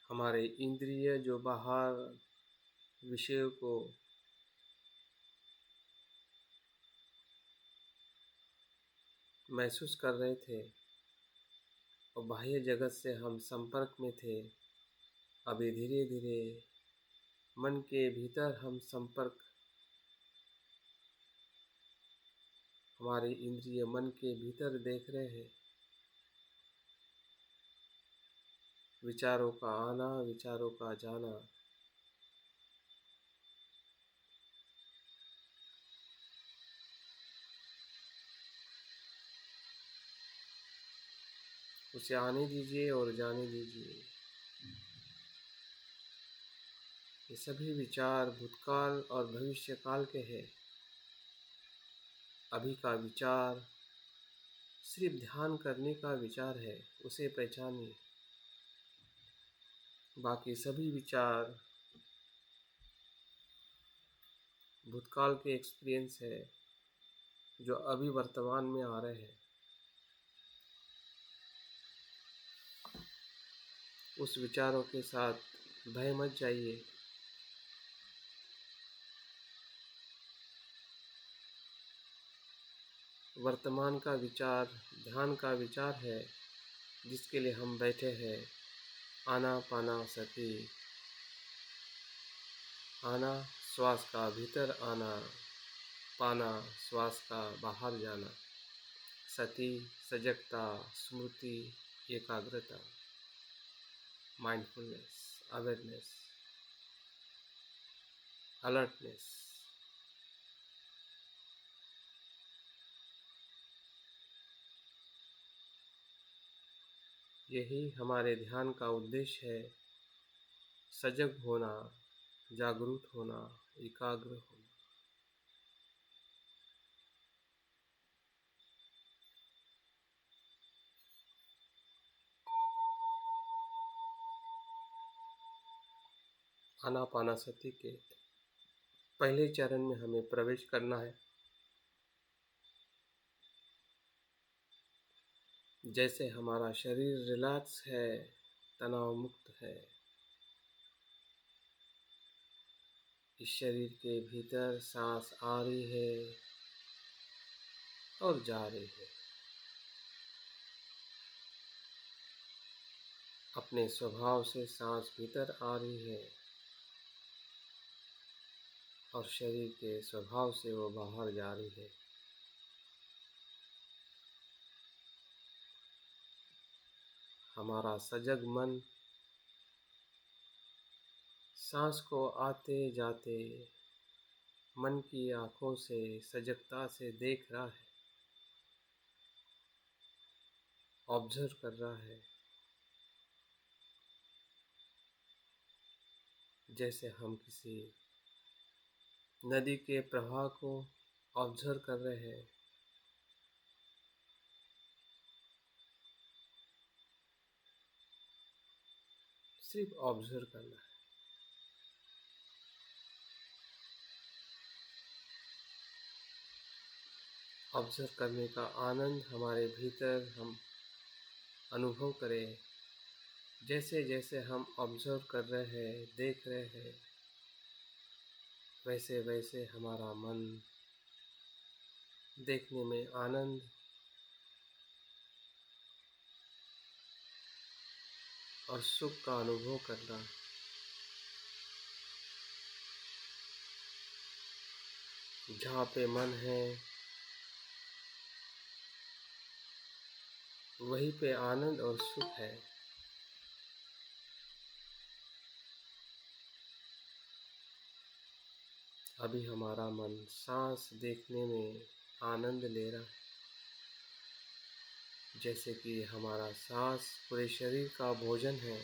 हमारे इंद्रिय जो बाहर विषयों को महसूस कर रहे थे और बाह्य जगत से हम संपर्क में थे, अभी धीरे धीरे मन के भीतर हम संपर्क, हमारे इंद्रिय मन के भीतर देख रहे हैं। विचारों का आना, विचारों का जाना, उसे आने दीजिए और जाने दीजिए। ये सभी विचार भूतकाल और भविष्य काल के हैं। अभी का विचार सिर्फ ध्यान करने का विचार है, उसे पहचानिए। बाकी सभी विचार भूतकाल के एक्सपीरियंस है जो अभी वर्तमान में आ रहे हैं। उस विचारों के साथ भय मत जाइए। वर्तमान का विचार ध्यान का विचार है जिसके लिए हम बैठे हैं। आना पाना सती, आना श्वास का भीतर आना, पाना श्वास का बाहर जाना। सती सजगता, स्मृति, एकाग्रता, माइंडफुलनेस, अवेयरनेस, अलर्टनेस। यही हमारे ध्यान का उद्देश्य है, सजग होना, जागरूक होना, एकाग्र होना। आनापानासति के पहले चरण में हमें प्रवेश करना है। जैसे हमारा शरीर रिलैक्स है, तनाव मुक्त है, इस शरीर के भीतर सांस आ रही है और जा रही है। अपने स्वभाव से सांस भीतर आ रही है और शरीर के स्वभाव से वो बाहर जा रही है। हमारा सजग मन सांस को आते जाते मन की आँखों से सजगता से देख रहा है, ऑब्जर्व कर रहा है। जैसे हम किसी नदी के प्रवाह को ऑब्जर्व कर रहे हैं। सिर्फ ऑब्जर्व करना है। ऑब्ज़र्व करने का आनंद हमारे भीतर हम अनुभव करें। जैसे जैसे हम ऑब्ज़र्व कर रहे हैं, देख रहे हैं, वैसे वैसे हमारा मन देखने में आनंद और सुख का अनुभव करना। जहाँ पे मन है वहीं पे आनंद और सुख है। अभी हमारा मन सांस देखने में आनंद ले रहा है, जैसे कि हमारा सांस पूरे शरीर का भोजन है।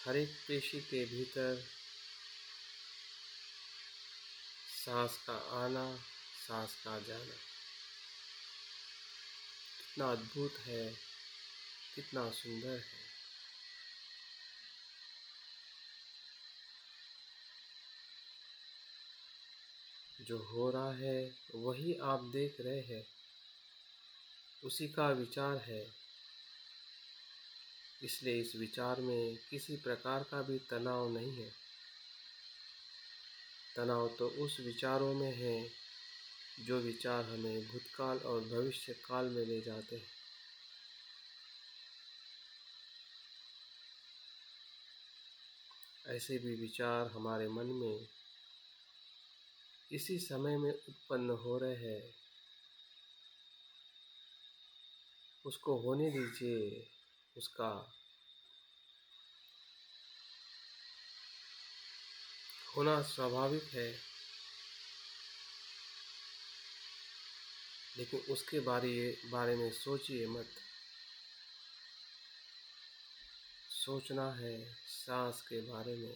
हर एक पेशी के भीतर सांस का आना, सांस का जाना कितना अद्भुत है, कितना सुंदर है। जो हो रहा है वही आप देख रहे हैं, उसी का विचार है। इसलिए इस विचार में किसी प्रकार का भी तनाव नहीं है। तनाव तो उस विचारों में है जो विचार हमें भूतकाल और भविष्य काल में ले जाते हैं। ऐसे भी विचार हमारे मन में इसी समय में उत्पन्न हो रहे हैं, उसको होने दीजिए। उसका होना स्वाभाविक है, लेकिन उसके बारे में सोचिए मत। सोचना है सांस के बारे में।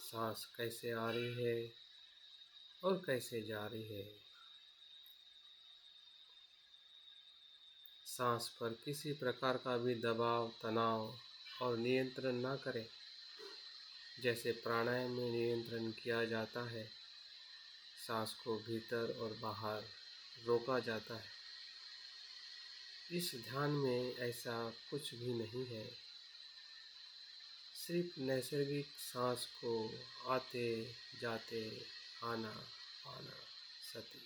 सांस कैसे आ रही है और कैसे जा रही है। सांस पर किसी प्रकार का भी दबाव, तनाव और नियंत्रण ना करें। जैसे प्राणायाम में नियंत्रण किया जाता है, सांस को भीतर और बाहर रोका जाता है। इस ध्यान में ऐसा कुछ भी नहीं है। सिर्फ नैसर्गिक सांस को आते जाते, आना पाना, सती।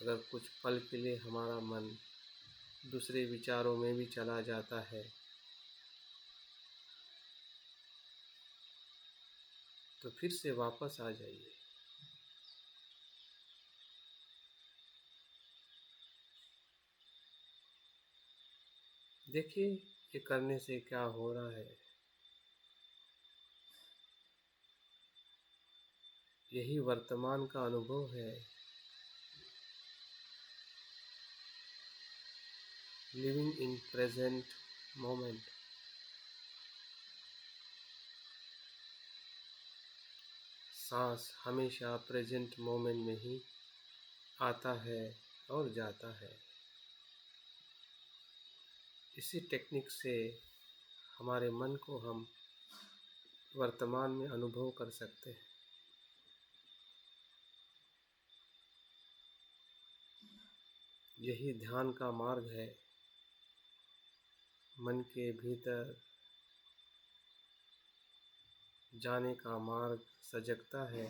अगर कुछ पल के लिए हमारा मन दूसरे विचारों में भी चला जाता है, तो फिर से वापस आ जाइए। देखिए ये करने से क्या हो रहा है। यही वर्तमान का अनुभव है। Living in present moment. सांस हमेशा प्रेजेंट मोमेंट में ही आता है और जाता है। इसी टेक्निक से हमारे मन को हम वर्तमान में अनुभव कर सकते हैं। यही ध्यान का मार्ग है। मन के भीतर जाने का मार्ग सजगता है,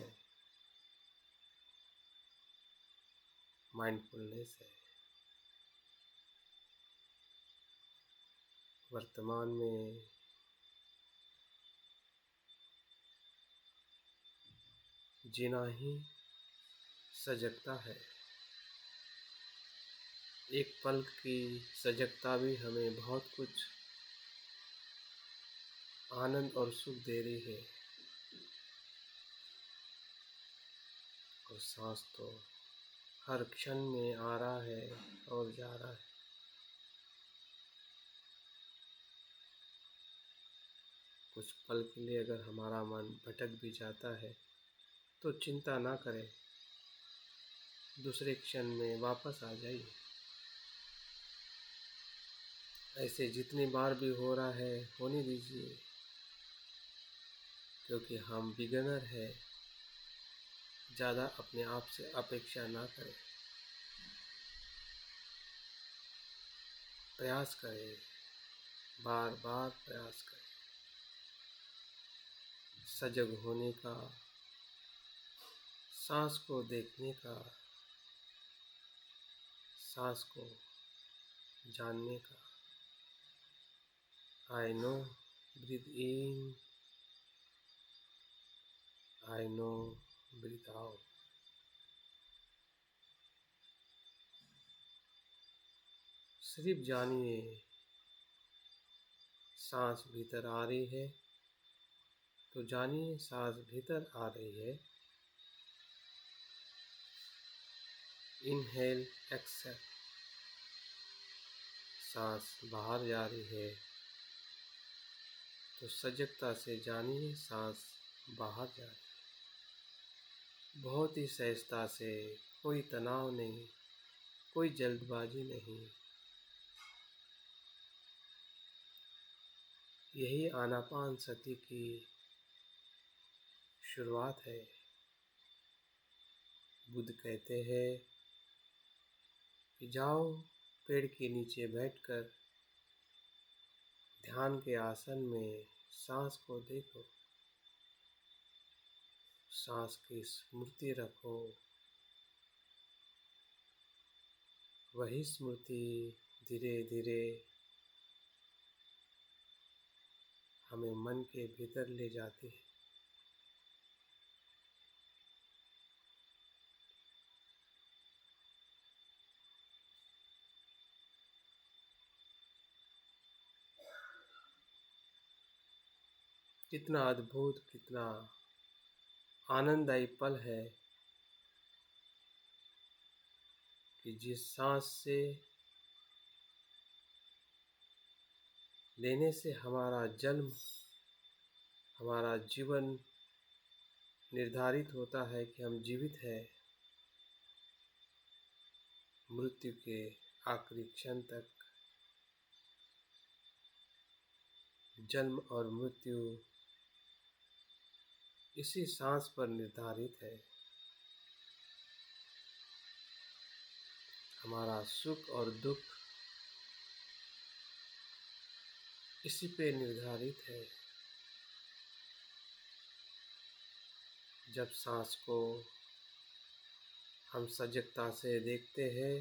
माइंडफुलनेस है। वर्तमान में जीना ही सजगता है। एक पल की सजगता भी हमें बहुत कुछ आनंद और सुख दे रही है। और सांस तो हर क्षण में आ रहा है और जा रहा है। कुछ पल के लिए अगर हमारा मन भटक भी जाता है तो चिंता ना करें, दूसरे क्षण में वापस आ जाइए। ऐसे जितनी बार भी हो रहा है होने दीजिए, क्योंकि हम बिगिनर है। ज़्यादा अपने आप से अपेक्षा ना करें, प्रयास करें, बार बार प्रयास करें सजग होने का, सांस को देखने का, सांस को जानने का। I know, breathe in, I know, breathe out. सिर्फ जानिए, सांस भीतर आ रही है तो जानिए सांस भीतर आ रही है। इनहेल एक्सेल, सांस बाहर जा रही है तो सजगता से जानिए सांस बाहर जा रही है। बहुत ही सहजता से, कोई तनाव नहीं, कोई जल्दबाजी नहीं। यही आनापान सति की शुरुआत है। बुद्ध कहते हैं कि जाओ पेड़ के नीचे बैठकर ध्यान के आसन में सांस को देखो, सांस की स्मृति रखो। वही स्मृति धीरे धीरे हमें मन के भीतर ले जाती है। कितना अद्भुत, कितना आनंददायी पल है कि जिस सांस से लेने से हमारा जन्म, हमारा जीवन निर्धारित होता है कि हम जीवित हैं, मृत्यु के आखिरी क्षण तक जन्म और मृत्यु इसी सांस पर निर्धारित है। हमारा सुख और दुख इसी पे निर्धारित है। जब सांस को हम सजगता से देखते हैं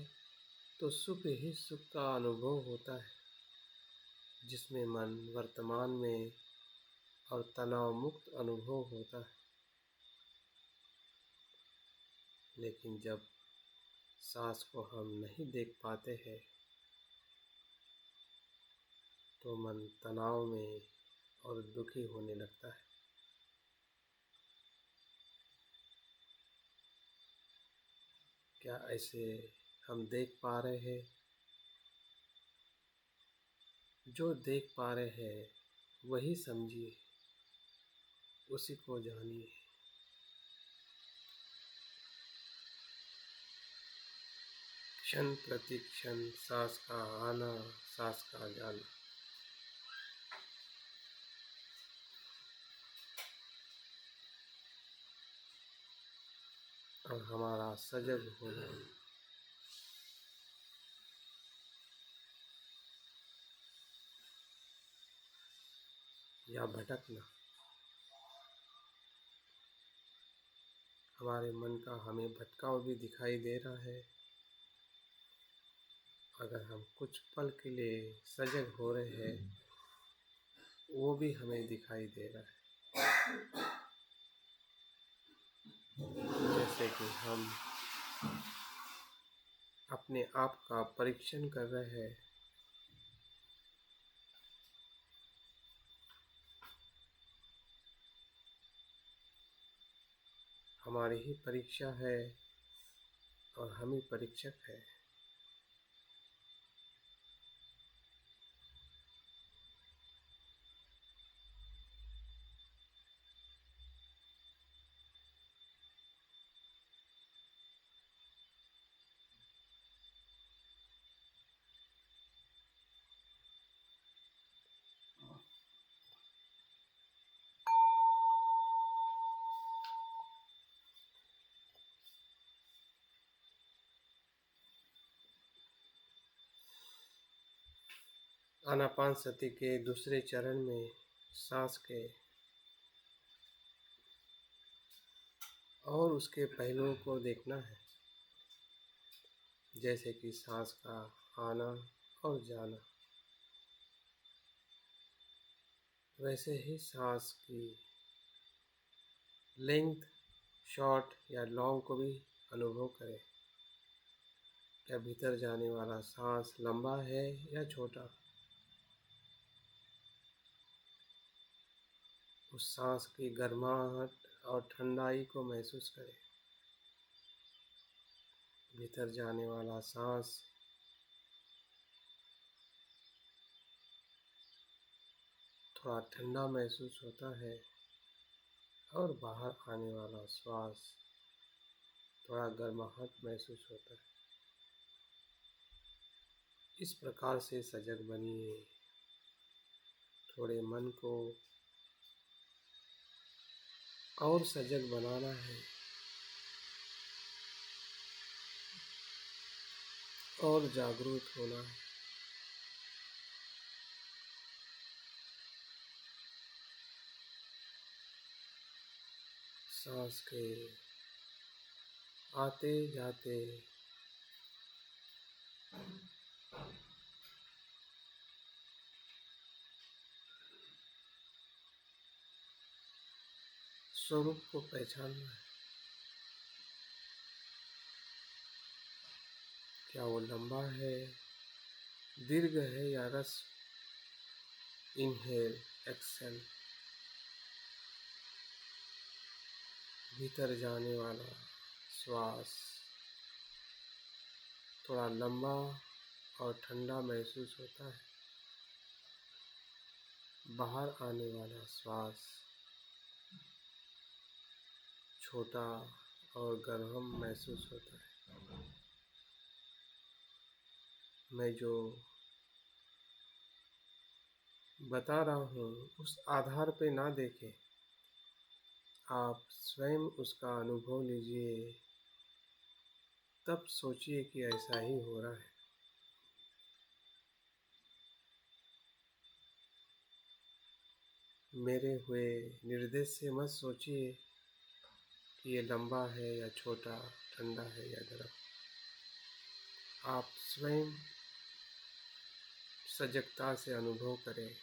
तो सुख ही सुख का अनुभव होता है, जिसमें मन वर्तमान में और तनाव मुक्त अनुभव होता है। लेकिन जब सांस को हम नहीं देख पाते हैं तो मन तनाव में और दुखी होने लगता है। क्या ऐसे हम देख पा रहे हैं? जो देख पा रहे हैं वही समझिए, उसी को जानिए। क्षण प्रति क्षण सांस का आना, सांस का जाना, और हमारा सजग होना या भटकना, हमारे मन का हमें भटकाव भी दिखाई दे रहा है। अगर हम कुछ पल के लिए सजग हो रहे हैं वो भी हमें दिखाई दे रहा है। जैसे कि हम अपने आप का परीक्षण कर रहे हैं। हमारी ही परीक्षा है और हम ही परीक्षक है। आनापानसति के दूसरे चरण में सांस के और उसके पहलुओं को देखना है, जैसे कि सांस का आना और जाना। वैसे ही सांस की लेंथ, शॉर्ट या लॉन्ग को भी अनुभव करें। क्या भीतर जाने वाला सांस लंबा है या छोटा? उस सांस की गर्माहट और ठंडाई को महसूस करें। भीतर जाने वाला सांस थोड़ा ठंडा महसूस होता है और बाहर आने वाला श्वास थोड़ा गर्माहट महसूस होता है। इस प्रकार से सजग बनिए। थोड़े मन को और सजग बनाना है और जागरूक होना है। सांस के आते जाते स्वरूप को पहचानना है। क्या वो लंबा है, दीर्घ है या रस? Inhale, exhale. भीतर जाने वाला श्वास थोड़ा लंबा और ठंडा महसूस होता है। बाहर आने वाला श्वास छोटा और गर्म महसूस होता है। मैं जो बता रहा हूँ उस आधार पे ना देखें, आप स्वयं उसका अनुभव लीजिए, तब सोचिए कि ऐसा ही हो रहा है। मेरे हुए निर्देश से मत सोचिए कि ये लंबा है या छोटा, ठंडा है या गर्म। आप स्वयं सजगता से अनुभव करें।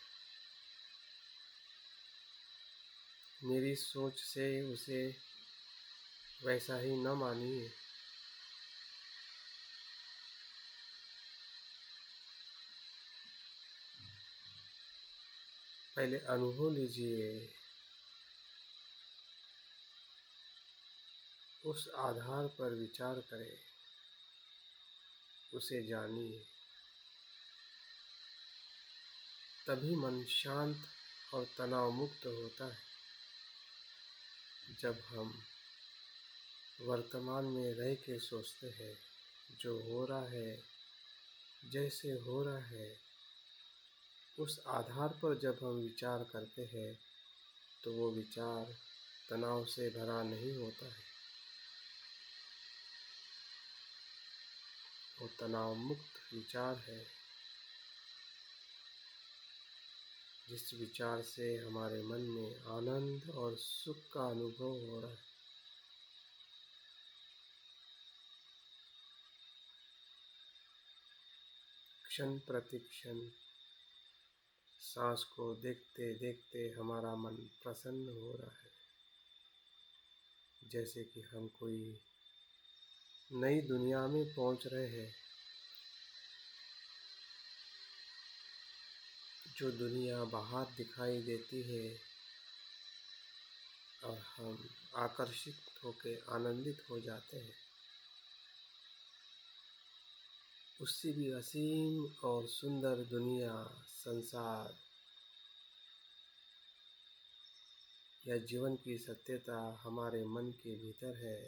मेरी सोच से उसे वैसा ही न मानिए। पहले अनुभव लीजिए, उस आधार पर विचार करें, उसे जानिए। तभी मन शांत और तनाव मुक्त होता है। जब हम वर्तमान में रह के सोचते हैं, जो हो रहा है, जैसे हो रहा है, उस आधार पर जब हम विचार करते हैं तो वो विचार तनाव से भरा नहीं होता है। वो तनाव मुक्त विचार है, जिस विचार से हमारे मन में आनंद और सुख का अनुभव हो रहा है। क्षण प्रति क्षण सांस को देखते देखते हमारा मन प्रसन्न हो रहा है, जैसे कि हम कोई नई दुनिया में पहुंच रहे हैं। जो दुनिया बाहर दिखाई देती है और हम आकर्षित होकर आनंदित हो जाते हैं, उससे भी असीम और सुंदर दुनिया, संसार या जीवन की सत्यता हमारे मन के भीतर है।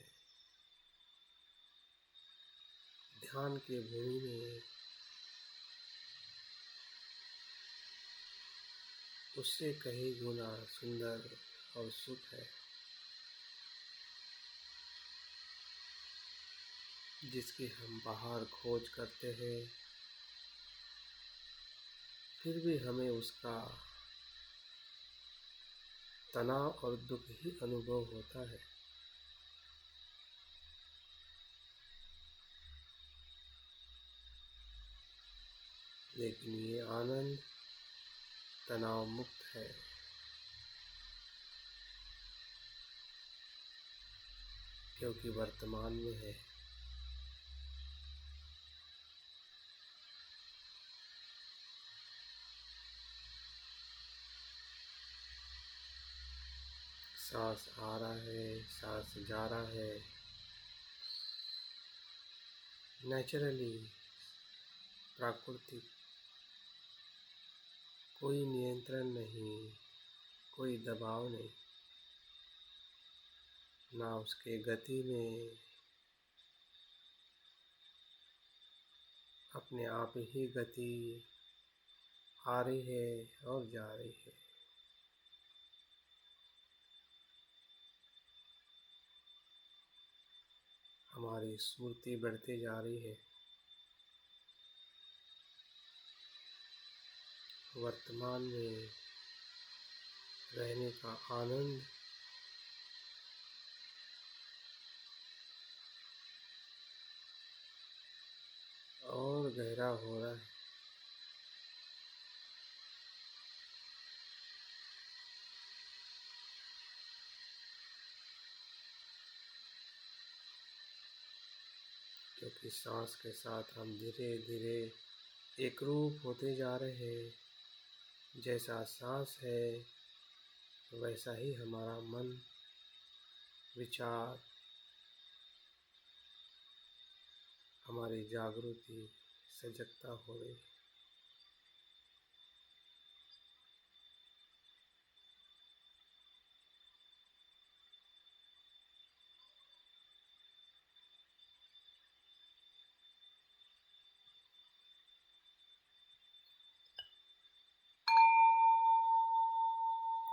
ध्यान के भूमि में उससे कहीं गुना सुंदर और सुख है, जिसकी हम बाहर खोज करते हैं, फिर भी हमें उसका तनाव और दुख ही अनुभव होता है। लेकिन ये आनंद तनाव मुक्त है, क्योंकि वर्तमान में है। सांस आ रहा है, सांस जा रहा है, नेचुरली, प्राकृतिक, कोई नियंत्रण नहीं, कोई दबाव नहीं, ना उसके गति में, अपने आप ही गति आ रही है और जा रही है। हमारी स्मृति बढ़ती जा रही है। वर्तमान में रहने का आनंद और गहरा हो रहा है। क्योंकि सांस के साथ हम धीरे धीरे एक रूप होते जा रहे हैं। जैसा सांस है वैसा ही हमारा मन, विचार, हमारी जागृति, सजगता हो रही है।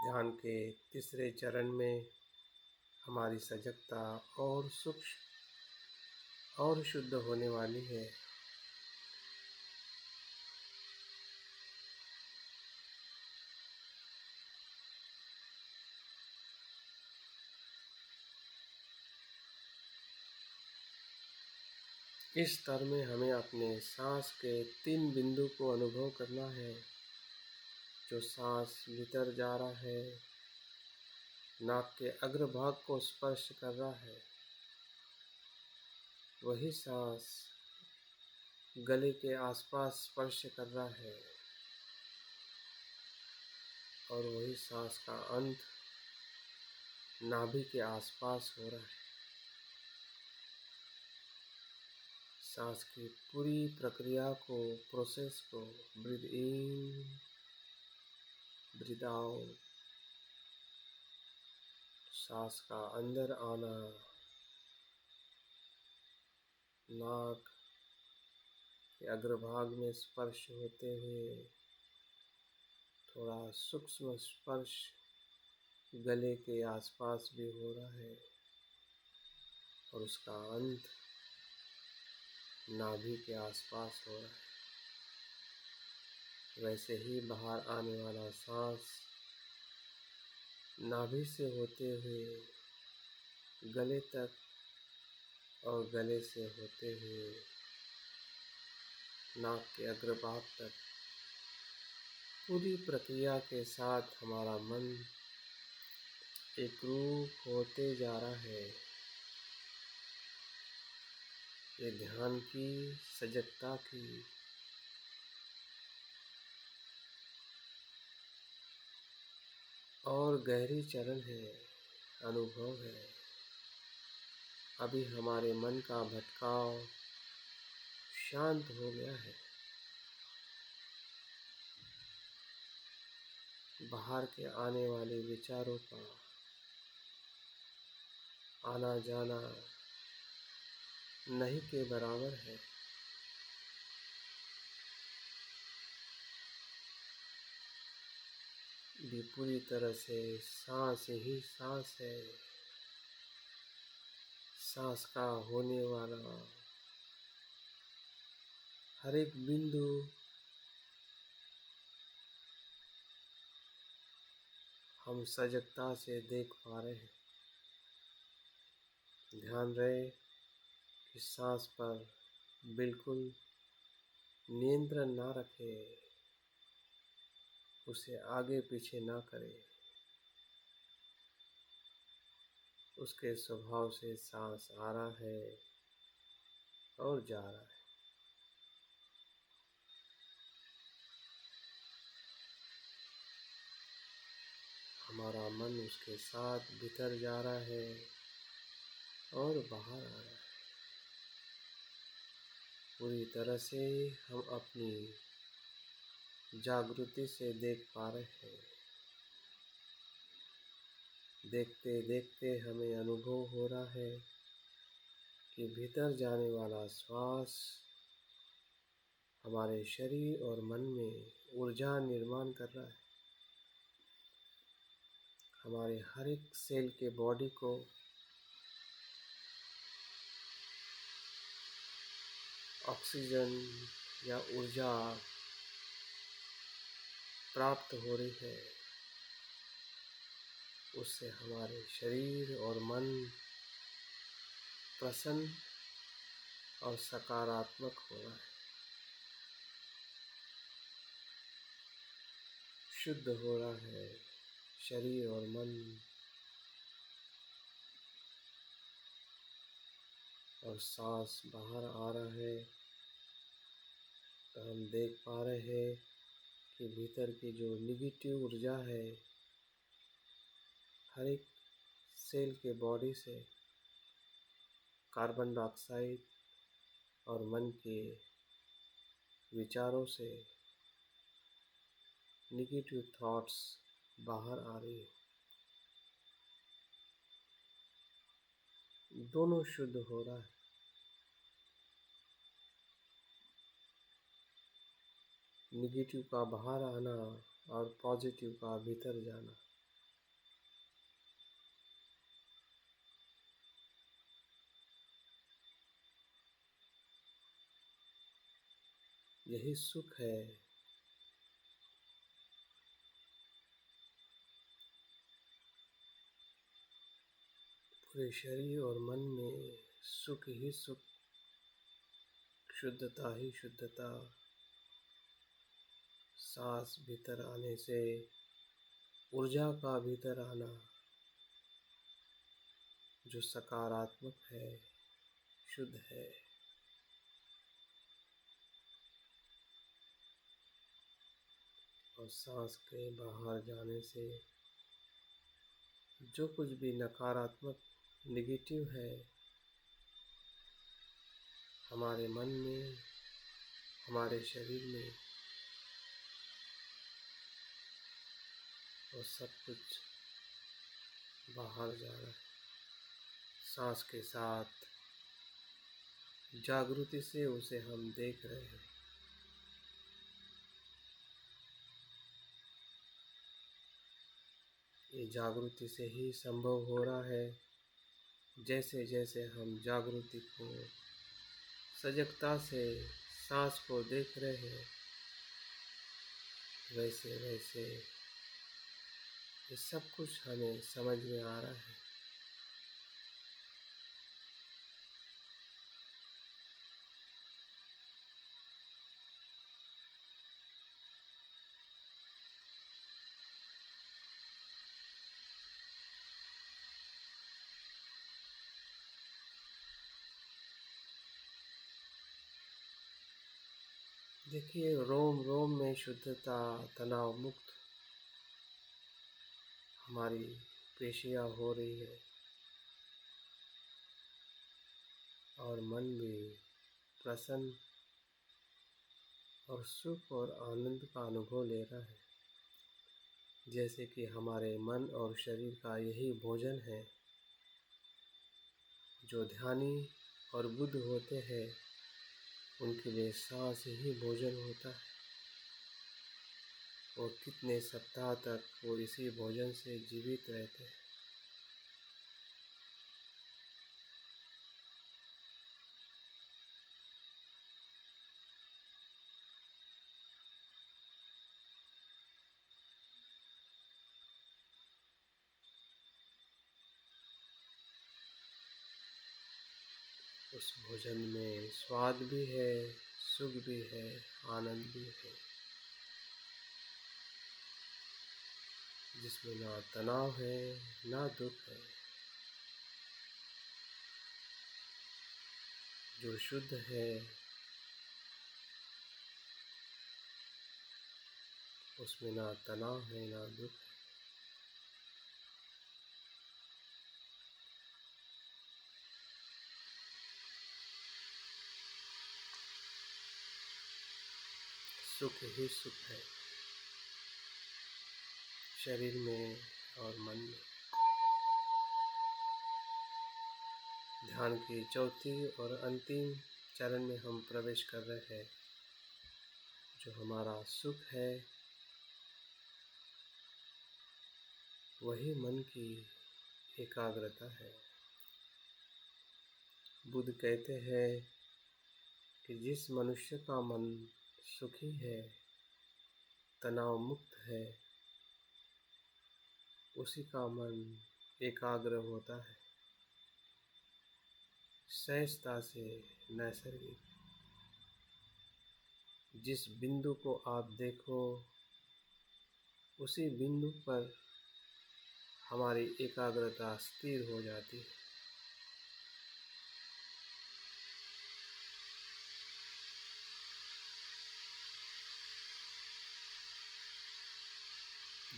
ध्यान के तीसरे चरण में हमारी सजगता और सूक्ष्म और शुद्ध होने वाली है। इस स्तर में हमें अपने सांस के 3 बिंदु को अनुभव करना है। जो सांस भीतर जा रहा है, नाक के अग्रभाग को स्पर्श कर रहा है, वही सांस गले के आसपास स्पर्श कर रहा है, और वही सांस का अंत नाभि के आसपास हो रहा है। सांस की पूरी प्रक्रिया को, प्रोसेस को, ब्रीद इन, ब्रीद आउट, सांस का अंदर आना, नाक के अग्रभाग में स्पर्श होते हुए थोड़ा सूक्ष्म स्पर्श गले के आसपास भी हो रहा है, और उसका अंत नाभि के आसपास हो रहा है। वैसे ही बाहर आने वाला सांस नाभि से होते हुए गले तक, और गले से होते हुए नाक के अग्रभाग तक, पूरी प्रक्रिया के साथ हमारा मन एकरूप होते जा रहा है। ये ध्यान की, सजगता की और गहरी चरण है, अनुभव है। अभी हमारे मन का भटकाव शांत हो गया है। बाहर के आने वाले विचारों का आना जाना नहीं के बराबर है। भी पूरी तरह से सांस ही सांस है। सांस का होने वाला हर एक बिंदु हम सजगता से देख पा रहे हैं। ध्यान रहे कि सांस पर बिल्कुल नियंत्रण ना रखें, उसे आगे पीछे ना करें। उसके स्वभाव से सांस आ रहा है और जा रहा है। हमारा मन उसके साथ भीतर जा रहा है और बाहर आ रहा है। पूरी तरह से हम अपनी जागृति से देख पा रहे हैं। देखते देखते हमें अनुभव हो रहा है कि भीतर जाने वाला श्वास हमारे शरीर और मन में ऊर्जा निर्माण कर रहा है। हमारे हर एक सेल के बॉडी को ऑक्सीजन या ऊर्जा प्राप्त हो रही है। उससे हमारे शरीर और मन प्रसन्न और सकारात्मक हो रहा है, शुद्ध हो रहा है शरीर और मन। और सांस बाहर आ रहा है तो हम देख पा रहे हैं कि भीतर की जो निगेटिव ऊर्जा है हर एक सेल के बॉडी से कार्बन डाइऑक्साइड और मन के विचारों से निगेटिव थॉट्स बाहर आ रही है। दोनों शुद्ध हो रहा है। निगेटिव का बाहर आना और पॉजिटिव का भीतर जाना। यही सुख है। पूरे शरीर और मन में सुख ही सुख, शुद्धता ही शुद्धता। सांस भीतर आने से ऊर्जा का भीतर आना जो सकारात्मक है, शुद्ध है। और सांस के बाहर जाने से जो कुछ भी नकारात्मक नेगेटिव है हमारे मन में, हमारे शरीर में, वो सब कुछ बाहर जा रहा है। सांस के साथ जागृति से उसे हम देख रहे हैं। ये जागृति से ही संभव हो रहा है। जैसे जैसे हम जागृति को, सजगता से सांस को देख रहे हैं, वैसे वैसे ये सब कुछ हमें समझ में आ रहा है। देखिए, रोम रोम में शुद्धता, तनाव मुक्त हमारी पेशियाँ हो रही है और मन भी प्रसन्न और सुख और आनंद का अनुभव ले रहा है। जैसे कि हमारे मन और शरीर का यही भोजन है। जो ध्यानी और बुद्ध होते हैं उनके लिए सांस ही भोजन होता है। और कितने सप्ताह तक वो इसी भोजन से जीवित रहते हैं। उस भोजन में स्वाद भी है, सुख भी है, आनंद भी है, जिसमें ना तनाव है, ना दुख है, जो शुद्ध है, उसमें ना तनाव है, ना दुख है। सुख ही सुख है, शरीर में और मन में। ध्यान की चौथी और अंतिम चरण में हम प्रवेश कर रहे हैं। जो हमारा सुख है वही मन की एकाग्रता है। बुद्ध कहते हैं कि जिस मनुष्य का मन सुखी है, तनाव मुक्त है, उसी का मन एकाग्र होता है, सहजता से, नैसर्गिक। जिस बिंदु को आप देखो उसी बिंदु पर हमारी एकाग्रता स्थिर हो जाती है।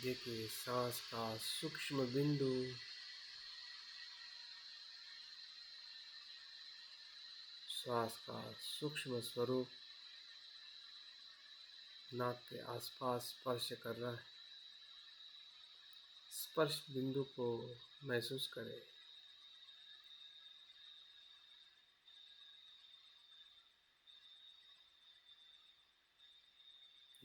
देखिए, सांस का सूक्ष्म बिंदु, श्वास का सूक्ष्म स्वरूप नाक के आसपास स्पर्श कर रहा है। स्पर्श बिंदु को महसूस करें।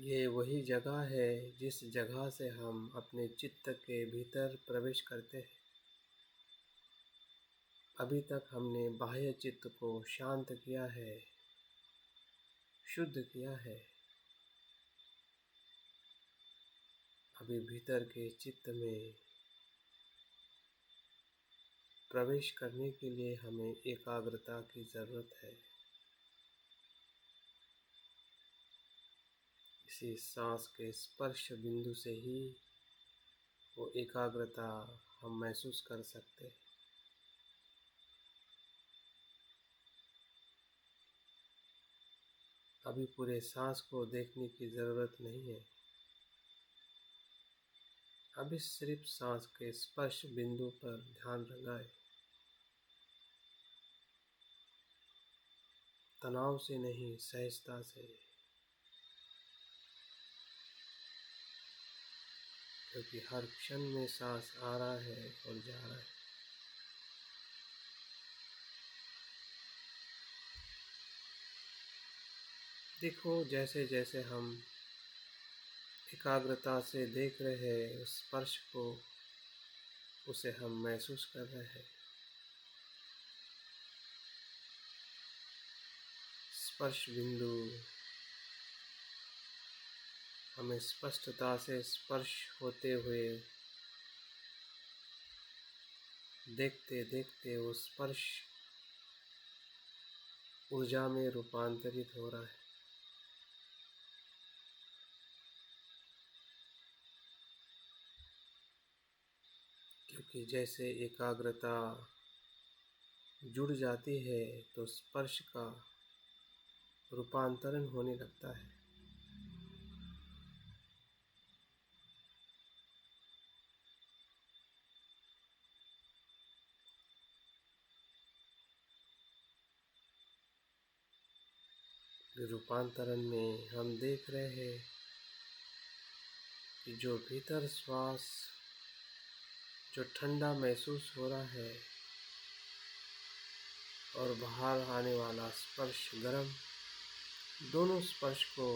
ये वही जगह है जिस जगह से हम अपने चित्त के भीतर प्रवेश करते हैं। अभी तक हमने बाह्य चित्त को शांत किया है, शुद्ध किया है। अभी भीतर के चित्त में प्रवेश करने के लिए हमें एकाग्रता की ज़रूरत है। इसी सांस के स्पर्श बिंदु से ही वो एकाग्रता हम महसूस कर सकते हैं। अभी पूरे सांस को देखने की ज़रूरत नहीं है। अभी सिर्फ सांस के स्पर्श बिंदु पर ध्यान लगाएं। तनाव से नहीं, सहजता से। क्योंकि हर क्षण में सांस आ रहा है और जा रहा है। देखो, जैसे जैसे हम एकाग्रता से देख रहे हैं उस स्पर्श को, उसे हम महसूस कर रहे हैं। स्पर्श बिंदु हमें स्पष्टता से स्पर्श होते हुए देखते देखते वो स्पर्श ऊर्जा में रूपांतरित हो रहा है। क्योंकि जैसे एकाग्रता जुड़ जाती है तो स्पर्श का रूपांतरण होने लगता है। रूपांतरण में हम देख रहे हैं कि जो भीतर श्वास जो ठंडा महसूस हो रहा है और बाहर आने वाला स्पर्श गर्म, दोनों स्पर्श को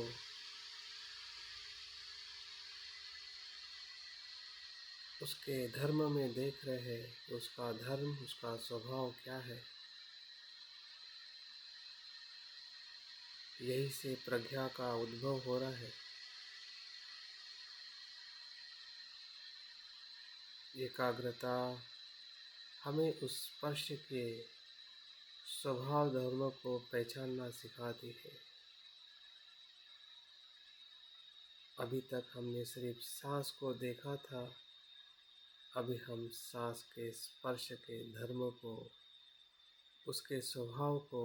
उसके धर्म में देख रहे हैं। उसका धर्म, उसका स्वभाव क्या है। यही से प्रज्ञा का उद्भव हो रहा है। एकाग्रता हमें उस स्पर्श के स्वभाव धर्मों को पहचानना सिखाती है। अभी तक हमने सिर्फ सांस को देखा था, अभी हम सांस के स्पर्श के धर्मों को, उसके स्वभाव को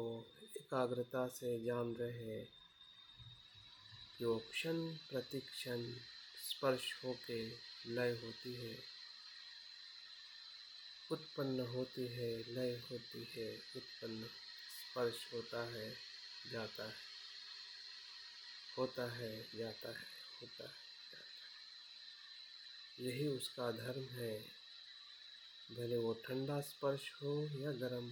एकाग्रता से जान रहे हैं कि वो क्षण प्रति क्षण स्पर्श होके लय होती है, उत्पन्न होती है, लय होती है, उत्पन्न, स्पर्श होता है, जाता है, होता है, जाता है, होता है, जाता है। यही उसका धर्म है। भले वो ठंडा स्पर्श हो या गर्म,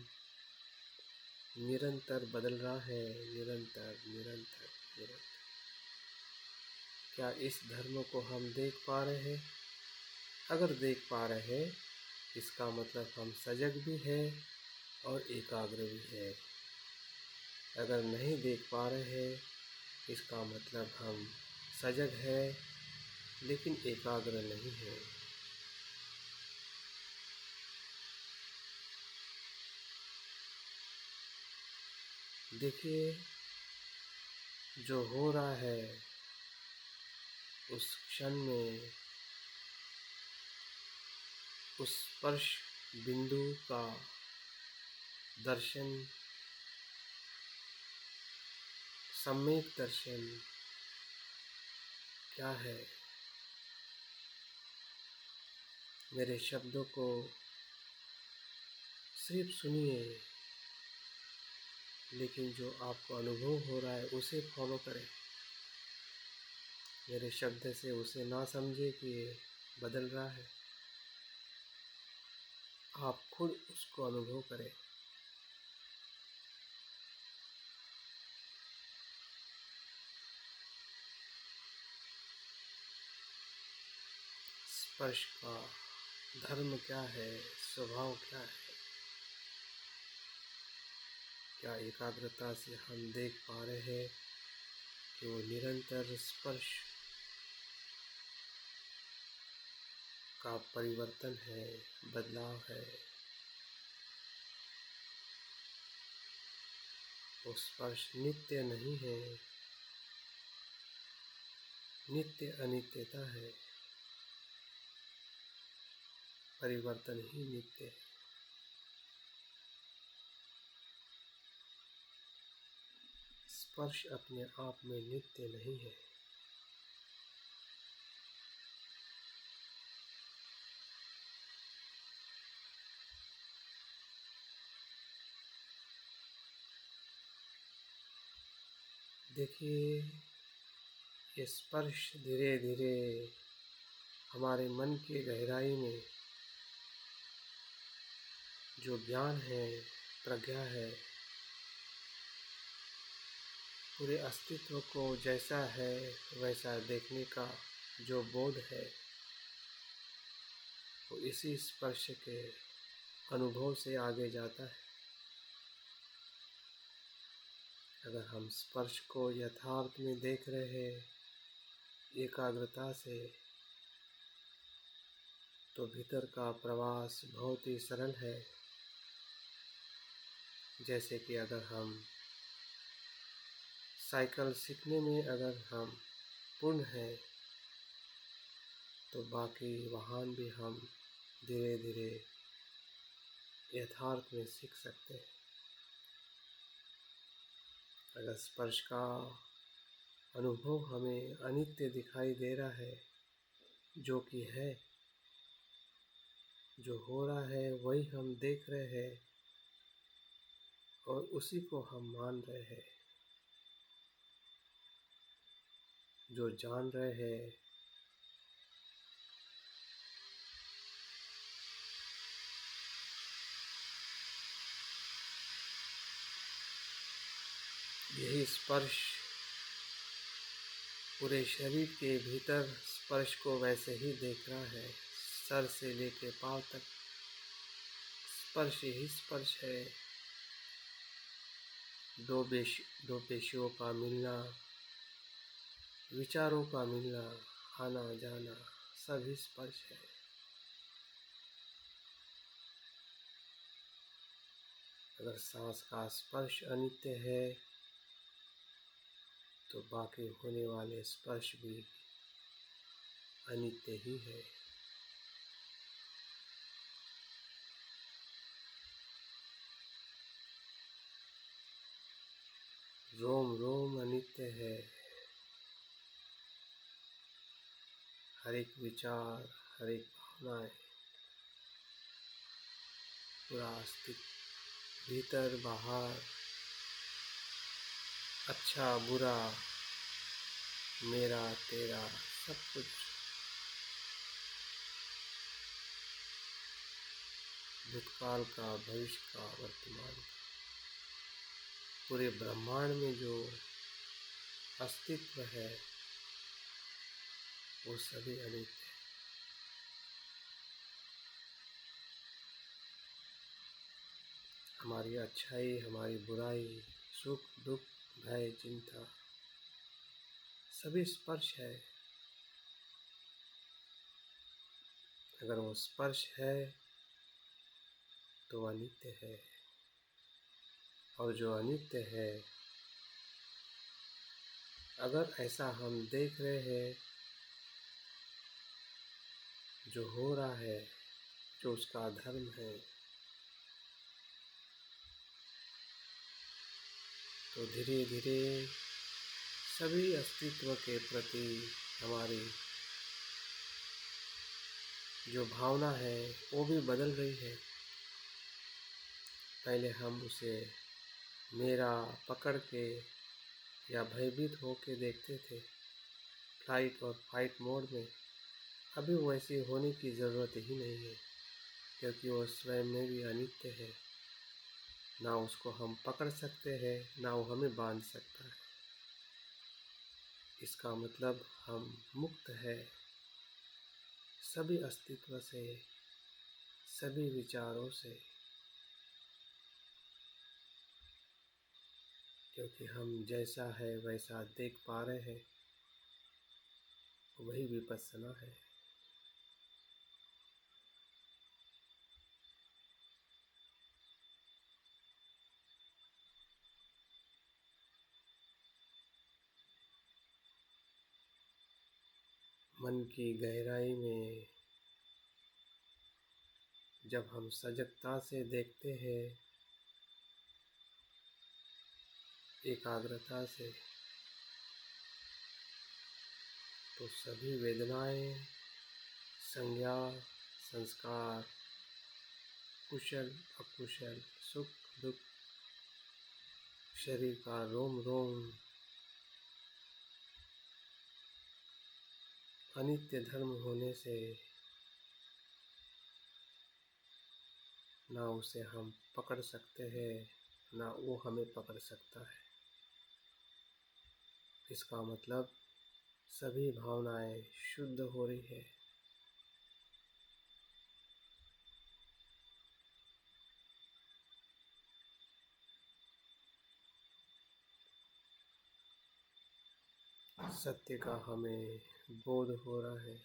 निरंतर बदल रहा है, निरंतर निरंतर निरंतर। क्या इस धर्म को हम देख पा रहे हैं? अगर देख पा रहे हैं, इसका मतलब हम सजग भी है और एकाग्र भी है। अगर नहीं देख पा रहे हैं, इसका मतलब हम सजग है लेकिन एकाग्र नहीं है। देखिए, जो हो रहा है उस क्षण में, उस स्पर्श बिंदु का दर्शन, सम्यक दर्शन क्या है? मेरे शब्दों को सिर्फ सुनिए, लेकिन जो आपको अनुभव हो रहा है उसे फॉलो करें। मेरे शब्द से उसे ना समझे कि ये बदल रहा है। आप खुद उसको अनुभव करें। स्पर्श का धर्म क्या है? स्वभाव क्या है? क्या एकाग्रता से हम देख पा रहे हैं कि वो निरंतर स्पर्श का परिवर्तन है, बदलाव है। वो स्पर्श नित्य नहीं है, नित्य अनित्यता है, परिवर्तन ही नित्य है। स्पर्श अपने आप में नित्य नहीं है। देखिए, ये स्पर्श धीरे धीरे हमारे मन की गहराई में जो ज्ञान है, प्रज्ञा है, पूरे अस्तित्व को जैसा है वैसा देखने का जो बोध है, वो इसी स्पर्श के अनुभव से आगे जाता है। अगर हम स्पर्श को यथार्थ में देख रहे हैं एकाग्रता से, तो भीतर का प्रवास बहुत ही सरल है। जैसे कि अगर हम साइकिल सीखने में अगर हम पूर्ण हैं, तो बाकी वाहन भी हम धीरे धीरे यथार्थ में सीख सकते हैं। अगर स्पर्श का अनुभव हमें अनित्य दिखाई दे रहा है, जो कि है, जो हो रहा है वही हम देख रहे हैं और उसी को हम मान रहे हैं। जो जान रहे हैं, यही स्पर्श पूरे शरीर के भीतर स्पर्श को वैसे ही देख रहा है। सर से लेके पांव तक स्पर्श ही स्पर्श है। दो पेशियों का मिलना, विचारों का मिलना, आना जाना, सभी स्पर्श है। अगर सांस का स्पर्श अनित्य है तो बाकी होने वाले स्पर्श भी अनित्य ही है। रोम रोम अनित्य है। हर एक विचार, हर एक भावनाएं, पूरा अस्तित्व, भीतर बाहर, अच्छा बुरा, मेरा तेरा, सब कुछ भूतकाल का, भविष्य का, वर्तमान का, पूरे ब्रह्मांड में जो अस्तित्व है वो सभी अनित्य है। हमारी अच्छाई, हमारी बुराई, सुख दुख, भय चिंता, सभी स्पर्श है। अगर वो स्पर्श है तो अनित्य है, और जो अनित्य है, अगर ऐसा हम देख रहे हैं, जो हो रहा है, जो उसका धर्म है, तो धीरे धीरे सभी अस्तित्व के प्रति हमारी जो भावना है वो भी बदल रही है। पहले हम उसे मेरा पकड़ के या भयभीत होके देखते थे, फ्लाइट और फाइट मोड में। अभी वैसी होने की ज़रूरत ही नहीं है, क्योंकि वो स्वयं में भी अनित्य है। ना उसको हम पकड़ सकते हैं, ना वो हमें बांध सकता है। इसका मतलब हम मुक्त है सभी अस्तित्व से, सभी विचारों से, क्योंकि हम जैसा है वैसा देख पा रहे हैं। वही विपस्सना है। मन की गहराई में जब हम सजगता से देखते हैं, एकाग्रता से, तो सभी वेदनाएं, संज्ञा, संस्कार, कुशल अकुशल, सुख दुख, शरीर का रोम रोम अनित्य धर्म होने से ना उसे हम पकड़ सकते हैं, ना वो हमें पकड़ सकता है। इसका मतलब सभी भावनाएं शुद्ध हो रही है। सत्य का हमें बोध हो रहा है।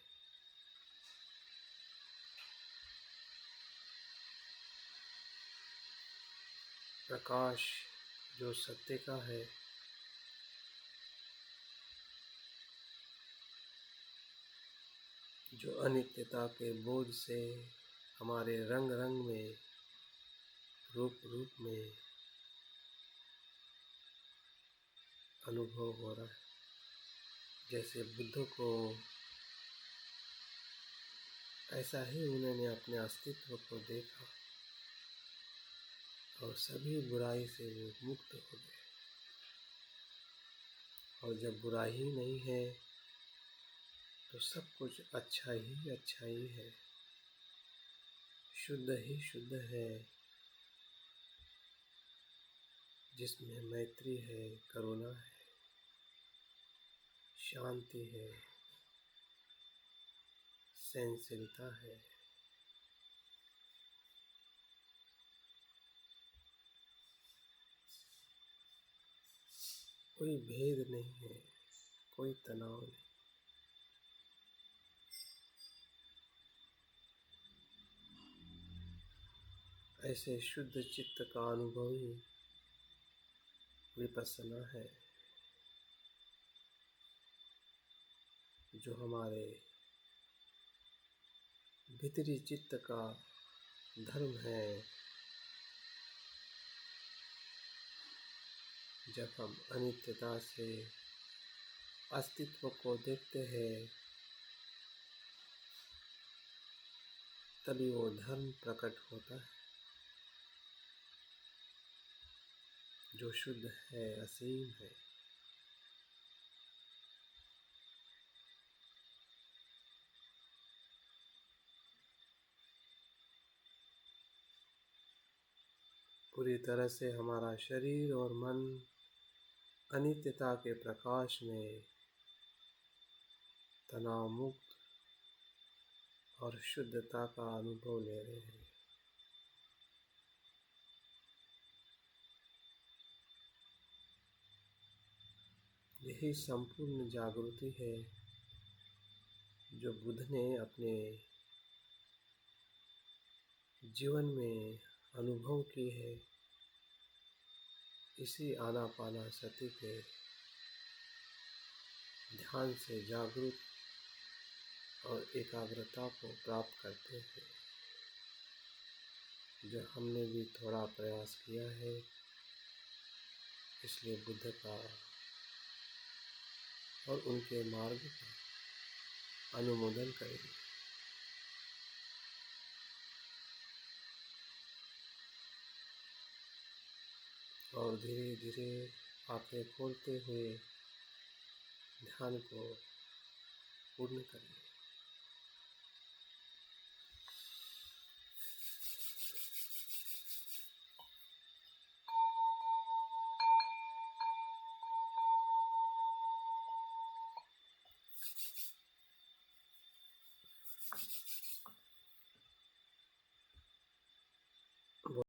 प्रकाश जो सत्य का है, जो अनित्यता के बोध से हमारे रंग रंग में, रूप रूप में अनुभव हो रहा है। जैसे बुद्ध को ऐसा ही उन्होंने अपने अस्तित्व को देखा और सभी बुराई से वो मुक्त हो गए। और जब बुराई ही नहीं है तो सब कुछ अच्छा ही है, शुद्ध ही शुद्ध है, जिसमें मैत्री है, करुणा है, शांति है, सहनशीलता है। कोई भेद नहीं है, कोई तनाव नहीं। ऐसे शुद्ध चित्त का अनुभव ही विपස්සना है, जो हमारे भीतरी चित्त का धर्म है। जब हम अनित्यता से अस्तित्व को देखते हैं, तभी वो धर्म प्रकट होता है, जो शुद्ध है, असीम है। पूरी तरह से हमारा शरीर और मन अनित्यता के प्रकाश में तनाव मुक्त और शुद्धता का अनुभव ले रहे हैं। यही संपूर्ण जागृति है जो बुद्ध ने अपने जीवन में अनुभव की है। इसी आनापानसति के ध्यान से जागरूक और एकाग्रता को प्राप्त करते हैं, जो हमने भी थोड़ा प्रयास किया है। इसलिए बुद्ध का और उनके मार्ग का अनुमोदन करेंगे और धीरे धीरे आंखें खोलते हुए ध्यान को पूर्ण करेंगे।